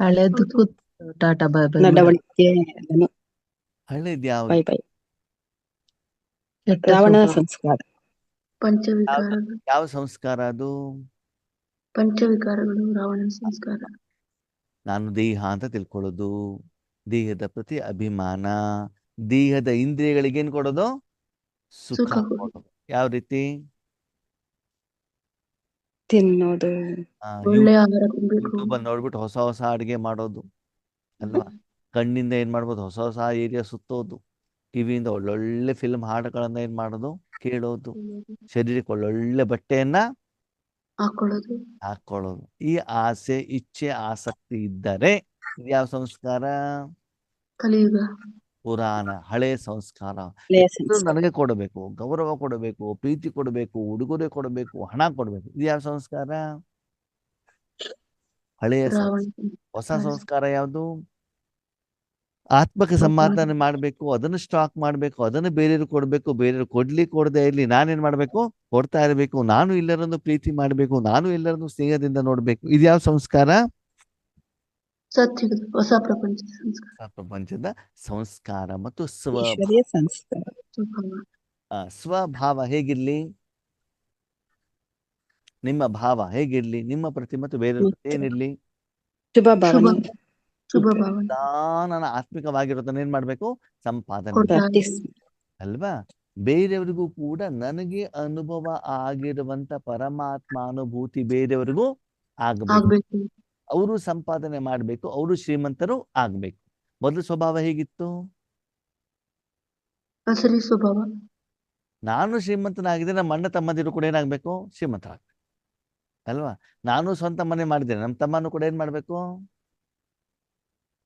ಹಳೆದಕ್ಕೂ ಟಾಟಾ ಬಾಯ್ ಬಾಯ್ ನಡವಳಿಕೆ ಅದನ್ನು ಹಳೇದ್ ಯಾವ್ದು? Bye bye. ಕೆಟ್ಟ ರಾವಣನ ಸ್ವಭಾವ. ಸಂಸ್ಕಾರ. ಪಂಚವಿಕಾರಗಳು ಯಾವ ಸಂಸ್ಕಾರ ಅದು? ಪಂಚವಿಕಾರಗಳು ರಾವಣನ ಸಂಸ್ಕಾರ. ನಾನು ದೇಹ ಅಂತ ತಿಳ್ಕೊಳ್ಳೋದು, ದೇಹದ ಪ್ರತಿ ಅಭಿಮಾನ, ದೇಹದ ಇಂದ್ರಿಯಗಳಿಗೆ ಏನ್ ಕೊಡೋದು? ಸುಖ ಸುಖ ಕೊಡು. ಕೊಡೋದು. ಯಾವ ರೀತಿ? ತಿನ್ನೋದು. ಒಳ್ಳೆ ಆಹಾರ ತಿನ್ಬೇಕು. ಯೂಟ್ಯೂಬ್ ಅಲ್ಲಿ ನೋಡ್ಬಿಟ್ಟು ಹೊಸ ಹೊಸ ಅಡಿಗೆ ಮಾಡೋದು ಅಲ್ವಾ? ಕಣ್ಣಿಂದ ಏನ್ ಮಾಡ್ಬೋದು? ಹೊಸ ಹೊಸ ಏರಿಯಾ ಸುತ್ತೋದು. ಕಿವಿಯಿಂದ ಒಳ್ಳೊಳ್ಳೆ ಫಿಲ್ಮ್ ಹಾಡುಗಳನ್ನ ಏನ್ ಮಾಡೋದು? ಕೇಳೋದು. ಶರೀರಕ್ಕೆ ಒಳ್ಳೊಳ್ಳೆ ಬಟ್ಟೆಯನ್ನ ಹಾಕೊಳ್ಳೋದು. ಹಾಕೊಳ್ಳೋದು. ಈ ಆಸೆ, ಇಚ್ಛೆ, ಆಸಕ್ತಿ ಇದ್ದರೆ ಯಾವ ಸಂಸ್ಕಾರ? ಕಲಿಯುಗ. ಪುರಾಣ, ಹಳೆ ಸಂಸ್ಕಾರ. ಹಳೆಯ ಇದು ಸಂಸ್ಕಾರ. ನನಗೆ ಕೊಡಬೇಕು, ಗೌರವ ಕೊಡಬೇಕು, ಪ್ರೀತಿ ಕೊಡಬೇಕು, ಉಡುಗೊರೆ ಕೊಡಬೇಕು, ಹಣ ಕೊಡಬೇಕು. ಇದು ಯಾವ ಸಂಸ್ಕಾರ? ಹಳೆಯ ರಾವಣ ಸಂಸ್ಕಾರ. ಹೊಸ ಸಂಸ್ಕಾರ. ಸಂಸ್ಕಾರ ಯಾವುದು? ಆತ್ಮಕ್ಕೆ ಸಂಪಾದನೆ ಮಾಡಬೇಕು, ಅದನ್ನು ಸ್ಟಾಕ್ ಮಾಡಬೇಕು, ಅದನ್ನು ಬೇರೆಯವ್ರು ಕೊಡಬೇಕು, ಬೇರೆಯವ್ರು ಕೊಡದೆ ಇರಲಿ, ನಾನೇನ್ ಮಾಡ್ಬೇಕು? ಕೊಡ್ತಾ ಇರಬೇಕು. ನಾನು ಎಲ್ಲರನ್ನು ಪ್ರೀತಿ ಮಾಡಬೇಕು, ನಾನು ಎಲ್ಲರನ್ನು ಸ್ನೇಹದಿಂದ ನೋಡ್ಬೇಕು. ಇದು ಯಾವ ಸಂಸ್ಕಾರ? ಸತ್ಯುಗದ ಹೊಸ ಪ್ರಪಂಚ ಸಂಸ್ಕಾರ. ಪ್ರಪಂಚದ ಸಂಸ್ಕಾರ ಮತ್ತು ಈಶ್ವರೀಯ ಸಂಸ್ಕಾರ. ಸ್ವಭಾವ. ಸ್ವಭಾವ ಹೇಗಿರ್ಲಿ? ನಿಮ್ಮ ಭಾವ ಹೇಗಿರ್ಲಿ? ನಿಮ್ಮ ಪ್ರತಿ ಮತ್ತು ಬೇರೆಯವ್ರ ಪ್ರತಿ ಏನಿರ್ಲಿ? ಶುಭ ಭಾವನೆ. ಶುಭ ಭಾವನೆ. ನಾನು ಆತ್ಮಿಕವಾಗಿರೋದನ್ನ ಏನ್ ಮಾಡ್ಬೇಕು? ಸಂಪಾದನೆ ಕೊಡ್ತಾ ಪ್ರಾಕ್ಟೀಸ್. ಅಲ್ವಾ? ಬೇರೆಯವರಿಗೂ ಕೂಡ ನನಗೆ ಅನುಭವ ಆಗಿರುವಂತ ಪರಮಾತ್ಮ ಅನುಭೂತಿ ಬೇರೆಯವರಿಗೂ ಆಗ್ಬೇಕು. ಆಗ್ಬೇಕು. ಅವರು ಸಂಪಾದನೆ ಮಾಡ್ಬೇಕು, ಅವರು ಶ್ರೀಮಂತರು ಆಗ್ಬೇಕು. ಮೊದಲು ಸ್ವಭಾವ ಹೇಗಿತ್ತು? ಅಸಲಿ ಸ್ವಭಾವ. ನಾನು ಶ್ರೀಮಂತನಾಗಿದ್ದರೆ ನಮ್ಮ ಅಣ್ಣ ತಮ್ಮಂದಿರು ಕೂಡ ಏನಾಗ್ಬೇಕು? ಶ್ರೀಮಂತರಾಗ್ಬೇಕು ಅಲ್ವಾ? ನಾನು ಸ್ವಂತ ಮನೆ ಮಾಡಿದ್ದೇನೆ, ನಮ್ಮ ತಮ್ಮನು ಕೂಡ ಏನ್ ಮಾಡ್ಬೇಕು?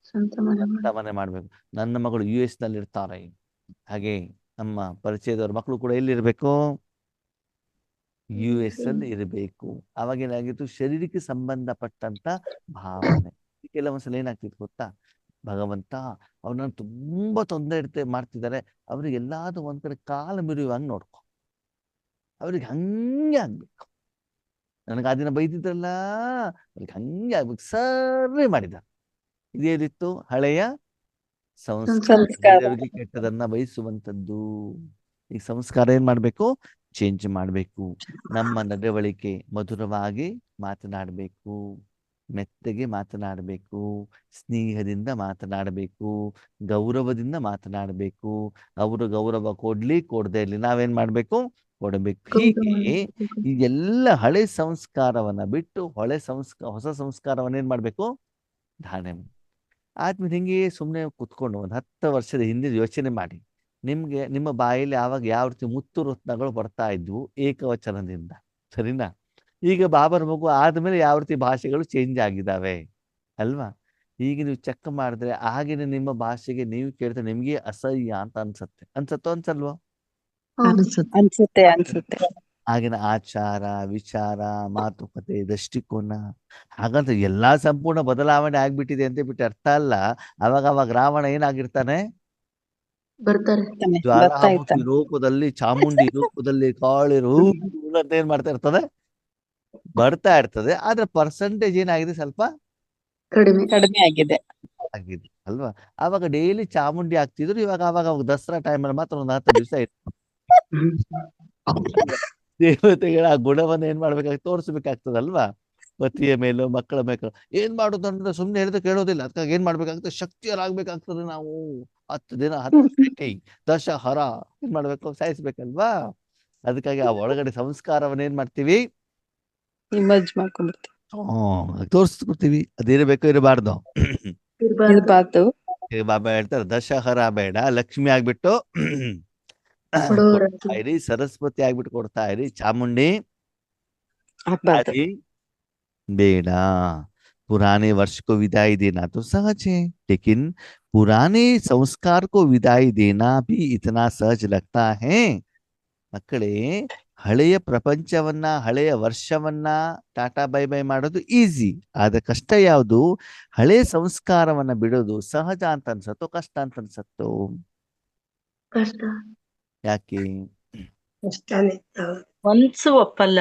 ಸ್ವಂತ ಮನೆ ಸ್ವಂತ ಮನೆ ಮಾಡ್ಬೇಕು. ನನ್ನ ಮಗಳು US ನಲ್ಲಿ ಇರ್ತಾರೆ, ಹಾಗೆ ನಮ್ಮ ಪರಿಚಯದವ್ರ ಮಕ್ಕಳು ಕೂಡ ಎಲ್ಲಿರ್ಬೇಕು? US ಅಲ್ಲಿ ಇರಬೇಕು. ಅವಾಗ ಏನಾಗಿತ್ತು? ಶರೀರಕ್ಕೆ ಸಂಬಂಧಪಟ್ಟಂತ ಭಾವನೆ. ಕೆಲವೊಂದ್ಸಲ ಏನಾಗ್ತಿತ್ತು ಗೊತ್ತಾ? ಭಗವಂತ ಅವ್ರನ್ನ ತುಂಬಾ ತೊಂದರೆ ಮಾಡ್ತಿದ್ದಾರೆ, ಅವ್ರಿಗೆ ಎಲ್ಲಾದ್ರೂ ಒಂದ್ ಕಡೆ ಕಾಲು ಮಿರಿಯುವಂಗ್ ನೋಡ್ಕೊ, ಅವ್ರಿಗೆ ಹಂಗೆ ಆಗ್ಬೇಕು. ನನಗೆ ಆ ದಿನ ಬೈದಿದ್ರಲ್ಲ, ಅವ್ರಿಗೆ ಹಂಗೆ ಆಗ್ಬೇಕು, ಸರಿ ಮಾಡಿದ್ದಾರೆ. ಇದೇನಿತ್ತು? ಹಳೆಯ ಸಂಸ್ಕಾರ. ಸಂಸ್ಕಾರ. ಬೇರೆಯವರಿಗೆ ಕೆಟ್ಟದನ್ನ ಬಯಸುವಂಥದ್ದು. ಈ ಸಂಸ್ಕಾರ ಏನ್ ಮಾಡ್ಬೇಕು? ಚೇಂಜ್ ಮಾಡ್ಬೇಕು. ನಮ್ಮ ನಡವಳಿಕೆ ಮಧುರವಾಗಿ ಮಾತನಾಡಬೇಕು, ಮೆತ್ತಗೆ ಮಾತನಾಡಬೇಕು, ಸ್ನೇಹದಿಂದ ಮಾತನಾಡಬೇಕು, ಗೌರವದಿಂದ ಮಾತನಾಡಬೇಕು. ಅವರು ಗೌರವ ಕೊಡದೆ ಇರ್ಲಿ, ನಾವೇನ್ ಮಾಡ್ಬೇಕು? ಕೊಡಬೇಕು. ಹೀಗೆ ಈ ಎಲ್ಲ ಹಳೆ ಸಂಸ್ಕಾರವನ್ನ ಬಿಟ್ಟು ಹೊಸ ಸಂಸ್ಕಾರವನ್ನ ಏನ್ ಮಾಡ್ಬೇಕು? ಧಾರಣೆ ಮಾಡಿ. ಆದ್ಮೇಲೆ ಹಿಂಗೆ ಸುಮ್ಮನೆ ಕುತ್ಕೊಂಡು ಒಂದು 10 ವರ್ಷದ ಹಿಂದೆ ಯೋಚನೆ ಮಾಡಿ, ನಿಮ್ಗೆ ನಿಮ್ಮ ಬಾಯಲ್ಲಿ ಆವಾಗ ಯಾವ ರೀತಿ ಮುತ್ತು ರತ್ನಗಳು ಬರ್ತಾ ಇದ್ವು ಏಕವಚನದಿಂದ, ಸರಿನಾ? ಈಗ ಬಾಬರ್ ಮಗು ಆದ್ಮೇಲೆ ಯಾವ ರೀತಿ ಭಾಷೆಗಳು ಚೇಂಜ್ ಆಗಿದ್ದಾವೆ ಅಲ್ವಾ? ಈಗ ನೀವು ಚೆಕ್ ಮಾಡಿದ್ರೆ ಆಗಿನ ನಿಮ್ಮ ಭಾಷೆಗೆ ನೀವು ಕೇಳಿದ್ರೆ ನಿಮ್ಗೆ ಅಸಹ್ಯ ಅಂತ ಅನ್ಸತ್ತೋ ಅನ್ಸಲ್ವೋ? ಅನ್ಸುತ್ತೆ. ಆಗಿನ ಆಚಾರ, ವಿಚಾರ, ಮಾತುಕತೆ, ದೃಷ್ಟಿಕೋನ, ಹಾಗಂತ ಎಲ್ಲಾ ಸಂಪೂರ್ಣ ಬದಲಾವಣೆ ಆಗ್ಬಿಟ್ಟಿದೆ ಅಂತ ಬಿಟ್ಟು ಅರ್ಥ ಅಲ್ಲ. ಅವಾಗ ರಾವಣ ಏನಾಗಿರ್ತಾನೆ? ಬರ್ತಾರೆ. ಜ್ವಾಲಾಮುಖಿ ರೂಪದಲ್ಲಿ, ಚಾಮುಂಡಿ ರೂಪದಲ್ಲಿ, ಕಾಳಿ ರೂಪ ಅಂತ ಏನ್ ಮಾಡ್ತಾ ಇರ್ತದೆ? ಬರ್ತಾ ಇರ್ತದೆ. ಆದ್ರೆ ಪರ್ಸೆಂಟೇಜ್ ಏನಾಗಿದೆ? ಸ್ವಲ್ಪ ಕಡಿಮೆ ಆಗಿದೆ ಅಲ್ವಾ? ಅವಾಗ ಡೈಲಿ ಚಾಮುಂಡಿ ಆಗ್ತಿದ್ರು, ಅವಾಗ ದಸರಾ ಟೈಮಲ್ಲಿ ಮಾತ್ರ ಒಂದು 10 ದಿವಸ ಇತ್ತು. ದೇವತೆಗಳ ಆ ಗುಣವನ್ನ ಏನ್ ಮಾಡ್ಬೇಕಾಗ್ತದೆ? ತೋರಿಸ್ಬೇಕಾಗ್ತದಲ್ವಾ? ಪತಿಯ ಮೇಲೂ ಮಕ್ಕಳ ಮೇಲೂ. ಏನ್ ಮಾಡೋದು ಅಂದ್ರೆ ಸುಮ್ನೆ ಹೇಳಿದ್ರೆ ಕೇಳೋದಿಲ್ಲ. ಅದಕ್ಕಾಗಿ ಏನ್ ಮಾಡ್ಬೇಕಾಗ್ತದೆ? ಶಕ್ತಿಯರಾಗ್ಬೇಕಾಗ್ತದೆ. ನಾವು 10 ದಿನ 10 ಭೇಟಿ ದಶಹರ ಏನ್ ಮಾಡ್ಬೇಕು? ಸಾಯಿಸ್ಬೇಕಲ್ವಾ? ಅದಕ್ಕಾಗಿ ಆ ಒಳಗಡೆ ಸಂಸ್ಕಾರವನ್ನ ಏನ್ ಮಾಡ್ತೀವಿ? ಇಮರ್ಜ್ ಮಾಡ್ಕೊಂಡ್ಬಿಡ್ತೀವಿ. ತೋರಿಸ್ಕೊಡ್ತೀವಿ. ಅದಿರಬೇಕು, ಇರಬಾರ್ದು. ಬಾಬಾ ಹೇಳ್ತಾರೆ ದಶಹರ ಬೇಡ, ಲಕ್ಷ್ಮಿ ಆಗ್ಬಿಟ್ಟು ಕೊಡ್ತಾ ಇರಿ, ಸರಸ್ವತಿ ಆಗ್ಬಿಟ್ಟು ಕೊಡ್ತಾ ಇರಿ, ಚಾಮುಂಡಿ ಬೇಡ. पुराने वर्ष को विदाई देना तो सहज है, लेकिन पुराने संस्कार को विदाई देना भी इतना सहज लगता है. ಮಕ್ಕಳೇ, ಹಳೆಯ ಪ್ರಪಂಚವನ್ನ, ಹಳೆಯ ವರ್ಷವನ್ನ ಟಾಟಾ ಬೈ ಬೈ ಮಾಡೋದು ಈಸಿ. ಆದ್ರೆ ಕಷ್ಟ ಯಾವುದು? ಹಳೆಯ ಸಂಸ್ಕಾರವನ್ನ ಬಿಡೋದು ಸಹಜ ಅಂತ ಅನ್ಸತ್ತೋ ಕಷ್ಟ ಅಂತ ಅನ್ಸತ್ತೋ? ಕಷ್ಟ. ಯಾಕೆ? ಮನ್ಸು ಒಪ್ಪಲ್ಲ.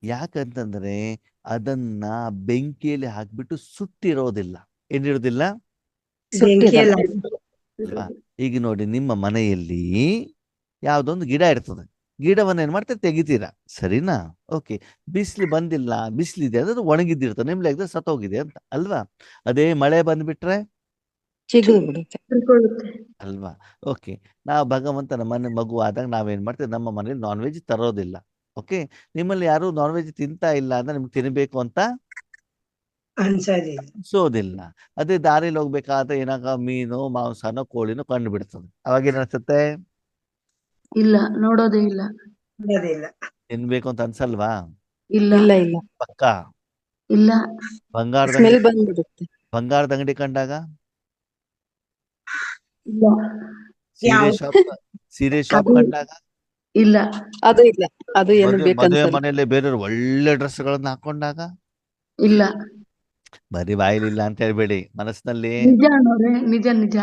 ಯಾಕಂತಂದ್ರೆ ಅದನ್ನ ಬೆಂಕಿಯಲ್ಲಿ ಹಾಕ್ಬಿಟ್ಟು ಸುಟ್ಟಿರೋದಿಲ್ಲ. ಏನಿರೋದಿಲ್ಲ ಸುಟ್ಟಿರಲ್ಲ. ಅಲ್ವಾ? ಈಗ ನೋಡಿ, ನಿಮ್ಮ ಮನೆಯಲ್ಲಿ ಯಾವ್ದೊಂದು ಗಿಡ ಇರ್ತದೆ. ಗಿಡವನ್ನ ಏನ್ ಮಾಡ್ತಾರೆ, ತೆಗಿತೀರಾ, ಸರಿನಾ? ಓಕೆ, ಬಿಸಿಲು ಬಂದಿಲ್ಲ, ಬಿಸಿಲಿದೆ ಅಂದ್ರೆ ಅದು ಒಣಗಿದ್ದಿರ್ತದೆ, ನಿಮ್ಗೆ ಸತ್ತೋಗಿದೆ ಅಂತ ಅಲ್ವಾ? ಅದೇ ಮಳೆ ಬಂದ್ಬಿಟ್ರೆ ಚಿಗುರು ಬಿಡುತ್ತೆ. ತಿಳ್ಕೊಳ್ಳುತ್ತೆ. ಅಲ್ವಾ? ಓಕೆ, ನಾವು ಭಗವಂತನ ಮಗು ಆದಾಗ ನಾವೇನ್ ಮಾಡ್ತೀವಿ, ನಮ್ಮ ಮನೇಲಿ ನಾನ್ ವೆಜ್ ತರೋದಿಲ್ಲ. ಓಕೆ, ನಿಮ್ಮಲ್ಲಿ ಯಾರು ನಾನ್ ವೆಜ್ ತಿಂತಾ ಇಲ್ಲ ಅಂದ್ರೆ ನಿಮ್ಗೆ ತಿನ್ಬೇಕು ಅಂತ ಅನ್ಸೋದಿಲ್ಲ. ಅದೇ ದಾರಿಲಿ ಹೋಗ್ಬೇಕಾದ್ರೆ ಏನಾಗ ಮೀನು ಮಾಂಸನೋ ಕೋಳಿನೋ ಕಂಡು ಬಿಡ್ತದೆ. ಅವಾಗ ಏನ್ ಅನ್ಸುತ್ತೆ, ಇಲ್ಲ, ನೋಡೋದೇ ಇಲ್ಲ. ತಿನ್ಬೇಕು ಅಂತ ಅನ್ಸಲ್ವಾ? ಇಲ್ಲ ಇಲ್ಲ ಇಲ್ಲ, ಪಕ್ಕ ಇಲ್ಲ ಬಂಗಾರದ ಸ್ಮೆಲ್ ಅಂಗಡಿ ಬಂದ್ಬಿಡುತ್ತೆ. ಬಂಗಾರದ ಅಂಗಡಿ ಕಂಡಾಗ, ಇಲ್ಲ ಸೀರೆ ಶಾಪ್ ಅದು ಕಂಡಾಗ, ಇಲ್ಲ ಅದು ಇಲ್ಲ, ಅದು ಏನು ಮದುವೆ ಬೇಕನ್ಸಲ್ಲ. ಮನೆಯಲ್ಲಿ ಬೇರೆಯವ್ರು ಒಳ್ಳೆ ಡ್ರೆಸ್ಗಳನ್ನ ಹಾಕೊಂಡಾಗ, ಇಲ್ಲ. ಬರೀ ಬಾಯಿಲಿಲ್ಲ ಅಂತ ಹೇಳ್ಬೇಡಿ, ಮನಸ್ಸಿನಲ್ಲಿ. ನಿಜ ಅಣ್ಣವ್ರೆ, ನಿಜ ನಿಜ.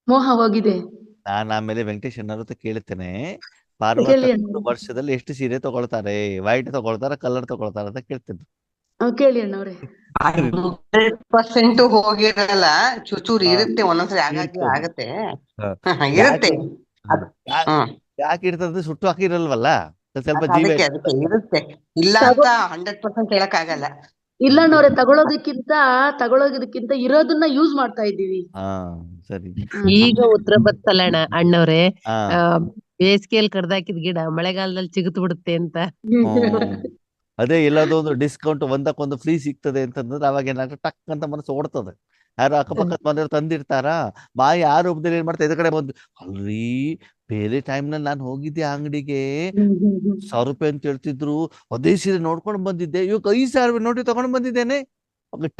ಮೋಹ ಹೋಗಿದೆ. ನಾನು ಆಮೇಲೆ ವೆಂಕಟೇಶ್ ಅನ್ನೋರ ಕೇಳ್ತೇನೆ, ಕೇಳಿ ಪಾರ್ವತಕ್ಕರು ಅಣ್ಣವ್ರೆ. ವರ್ಷದಲ್ಲಿ ಎಷ್ಟು ಸೀರೆ ತಗೊಳ್ತಾರೆ, ವೈಟ್ ತಗೊಳ್ತಾರ, ಕಲರ್ ತಗೊಳ್ತಾರ ಅಂತ ಕೇಳ್ತೇನೆ. ಕೇಳಿ ಅಣ್ಣವ್ರೆ. 100% ಹೋಗಿರಲ್ಲ, ಚೂಚೂರು ಹಾ, ಇರುತ್ತೆ, ಒಂದೊಂದ್ಸರಿ ಆಗಾಗ್ಗೆ ಇರ್ತದೆ. ಆಗತ್ತೆ. ಹಾ. ಇರುತ್ತೆ. ಯಾಕೆ ಇರ್ತದೆ, ಸುಟ್ಟು ಹಾಕಿರಲ್ವಲ್ಲ, ಸ್ವಲ್ಪ ಜೀವ ಅದಕ್ಕೆ ಇರ್ತದೆ. ಇರುತ್ತೆ. ಇಲ್ಲ ಅಂತ 100% ಹೇಳಕ್ ಆಗಲ್ಲ. ಇಲ್ಲ ಅಣ್ಣವ್ರೆ, ತಗೊಳೋದಕ್ಕಿಂತ ಇರೋದನ್ನ ಯೂಸ್ ಮಾಡ್ತಾ ಇದ್ದೀವಿ. ಹಾ, ಸರಿ. ಈಗ ಉತ್ತರ ಬತ್ತಲ್ಲ ಅಣ್ಣವ್ರೆ, ಹಾ, ಬೇಸಿಗೆಯಲ್ಲಿ ಕಡ್ದಾಕಿದ ಗಿಡ ಮಳೆಗಾಲದಲ್ಲಿ ಚಿಗುತ್ ಬಿಡುತ್ತೆ ಅಂತ. ಅದೇ ಎಲ್ಲದೋ ಒಂದು ಡಿಸ್ಕೌಂಟ್ ಒಂದಕ್ಕೊಂದು ಫ್ರೀ ಸಿಗ್ತದೆ ಅಂತಂದ್ರೆ ಅವಾಗ ಏನಾಗ್ತದೆ, ಟಕ್ ಅಂತ ಮನಸ್ಸು ಓಡ್ತದೆ. ಯಾರು ಅಕ್ಕಪಕ್ಕದ ಮನೆಯವ್ರು ತಂದಿರ್ತಾರ, ಮಾಯ ಆ ರೂಪದಲ್ಲಿ ಏನ್ ಮಾಡ್ತಾ ಇದ್ರ ಕಡೆ ಬಂದು, ಅಲ್ರಿ ಬೇರೆ ಟೈಮ್ನಲ್ಲಿ ನಾನು ಹೋಗಿದ್ದೆ ಆ ಅಂಗಡಿಗೆ, 1,000 ರೂಪಾಯಿ ಅಂತ ಹೇಳ್ತಿದ್ರು, ಅದೇ ಸೀರೆ ನೋಡ್ಕೊಂಡು ಬಂದಿದ್ದೆ, ಇವಾಗ 5,000 ರೂಪಾಯಿ ನೋಡಿ ತಗೊಂಡು ಬಂದಿದ್ದೇನೆ.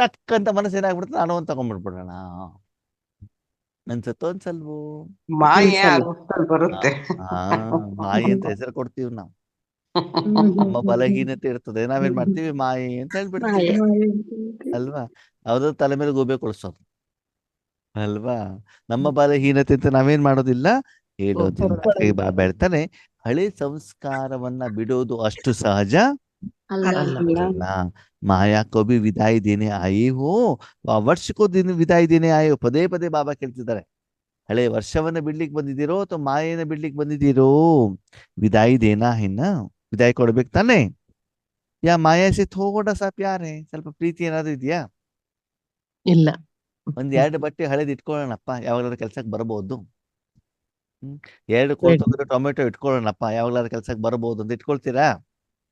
ಟಕ್ ಅಂತ ಮನಸ್ಸು ಏನಾಗ್ಬಿಡುತ್ತೆ, ನಾನು ಒಂದು ತಗೊಂಡ್ಬಿಡ್ಬಿಡೋಣ ಅನ್ಸತ್ತೋ ಅನ್ಸಲ್ವೋ? ಮಾಯೆ ಆ ಅನ್ಸಲ್ಲ. ರೂಪದಲ್ಲಿ ಬರುತ್ತೆ. ಮಾಯೆ ಅಂತ ಹೆಸರು ಕೊಡ್ತೀವಿ ನಾವು. ನಮ್ಮ ಬಲಹೀನತೆ ಇರ್ತದೆ, ನಾವೇನ್ ಮಾಡ್ತೀವಿ, ಮಾಯೆ ಅಂತ ಹೇಳ್ಬಿಡ್ತೀವಿ ಅಲ್ವಾ? ಯಾವ್ದಾದ್ರು ತಲೆ ಮೇಲೆ ಗೂಬೆ ಕೊಡ್ಸೋದು ಅಲ್ವಾ? ನಮ್ಮ ಬಲಹೀನತೆ ಅಂತ ನಾವೇನ್ ಮಾಡೋದಿಲ್ಲ, ಹೇಳೋದಿಲ್ಲ. ಬಾಬಾ ಹೇಳ್ತಾನೆ, ಹಳೆ ಸಂಸ್ಕಾರವನ್ನ ಬಿಡೋದು ಅಷ್ಟು ಸಹಜ ಅಲ್ಲ. ಮಾಯಾ ಕೋ ಭಿ ವಿದಾಯಿ ದೇನೆ ಆಯೇ ಹೋ, ವರ್ಷ ಕೋ ದಿನ ವಿದಾಯಿ ದೇನೆ ಆಯೋ. ಪದೇ ಪದೇ ಬಾಬಾ ಕೇಳ್ತಿದ್ದಾರೆ, ಹಳೆ ವರ್ಷವನ್ನ ಬಿಡ್ಲಿಕ್ಕೆ ಬಂದಿದ್ದೀರೋ ಅಥವಾ ಮಾಯೆನ ಬಿಡ್ಲಿಕ್ಕೆ ಬಂದಿದ್ದೀರೋ? ವಿದಾಯಿ ದೇನಾ ಹೆನ್ನ, ವಿದಾಯಿ ಕೊಡ್ಬೇಕು ತಾನೆ. ಯಾ ಮಾಯಾ ಸೆ ಥೋಡಾ ಸಾ ಪ್ಯಾರ್ ಹೈ, ಸ್ವಲ್ಪ ಪ್ರೀತಿ ಏನಾದ್ರು ಇದೆಯಾ? ಇಲ್ಲ. 2 ಬಟ್ಟೆ ಹಳೇದು ಇಟ್ಕೊಳ್ಳೋಣಪ್ಪ, ಯಾವಾಗ್ಲಾದ್ರೂ ಕೆಲ್ಸಕ್ಕೆ ಬರಬಹುದು. 2 ಕೊಳ್ತೋಗಿರೋ ಟೊಮೆಟೊ ಇಟ್ಕೊಳ್ಳೋಣಪ್ಪ, ಯಾವಾಗ್ಲಾದ್ರೂ ಕೆಲ್ಸಕ್ಕೆ ಬರಬಹುದು ಅಂತ ಇಟ್ಕೊಳ್ತೀರಾ?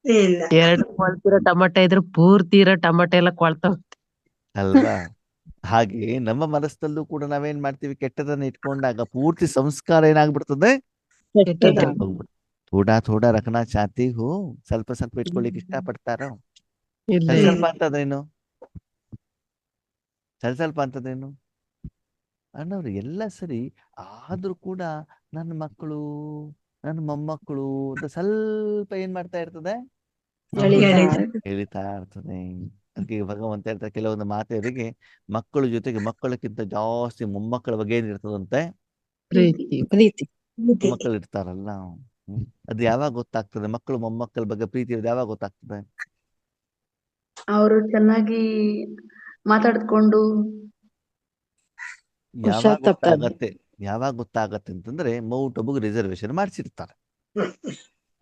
2 ಕೊಳ್ತಿರೋ ಟೊಮೆಟೊ ಇದ್ರೆ ಪೂರ್ತಿ ಇರೋ ಟೊಮೆಟೊ ಎಲ್ಲ ಕೊಳ್ತಾವ ಅಲ್ವಾ? ಹಾಗೆ ನಮ್ಮ ಮನಸ್ಸಲ್ಲೂ ಕೂಡ ನಾವೇನ್ ಮಾಡ್ತೀವಿ, ಕೆಟ್ಟದನ್ನ ಇಟ್ಕೊಂಡಾಗ ಪೂರ್ತಿ ಸಂಸ್ಕಾರ ಏನಾಗ್ಬಿಡ್ತದೆ, ಥೋಡಾ ಥೋಡಾ ರಖನಾ ಚಾತಿ ಹೋ, ಸ್ವಲ್ಪ ಸ್ವಲ್ಪ ಇಟ್ಕೊಳ್ಳಿಕ್ಕೆ ಇಷ್ಟ ಪಡ್ತಾರೋ? ಸ್ವಲ್ಪ ಅಂತದೇನು, ಸ್ವಲ್ಪ ಅಂತದೇನು ಅಣ್ಣವ್ರು ಎಲ್ಲ ಸರಿ. ಆದ್ರೂ ಕೂಡ ನನ್ನ ಮಕ್ಕಳು, ನನ್ನ ಮೊಮ್ಮಕ್ಕಳು ಅಂತ ಸ್ವಲ್ಪ ಏನ್ ಮಾಡ್ತಾ ಇರ್ತದೆ, ಹೇಳ್ತಾ ಇರ್ತದೆ. ಅದಕ್ಕೆ ಭಗವಂತ ಹೇಳ್ತಾರೆ, ಕೆಲವೊಂದು ಮಾತೆಯವರಿಗೆ ಮಕ್ಕಳ ಜೊತೆಗೆ ಮಕ್ಕಳಕ್ಕಿಂತ ಜಾಸ್ತಿ ಮೊಮ್ಮಕ್ಕಳ ಬಗ್ಗೆ ಏನಿರ್ತದಂತೆ, ಪ್ರೀತಿ. ಮೊಮ್ಮಕ್ಕಳು ಇರ್ತಾರಲ್ಲ. ಅದು ಯಾವಾಗ ಗೊತ್ತಾಗ್ತದೆ, ಮಕ್ಕಳು ಮೊಮ್ಮಕ್ಕಳ ಬಗ್ಗೆ ಪ್ರೀತಿ ಇರೋದು ಯಾವಾಗ ಗೊತ್ತಾಗ್ತದೆ? ಅವರು ಚೆನ್ನಾಗಿ ಮಾತಾಡ್ಕೊಂಡು ಯಾವಾಗ ಗೊತ್ತಾಗತ್ತೆ ಅಂತಂದ್ರೆ, ಮೌಟೊಬ್ಬಗೆ ರಿಸರ್ವೇಶನ್ ಮಾಡಿಸಿರ್ತಾರೆ.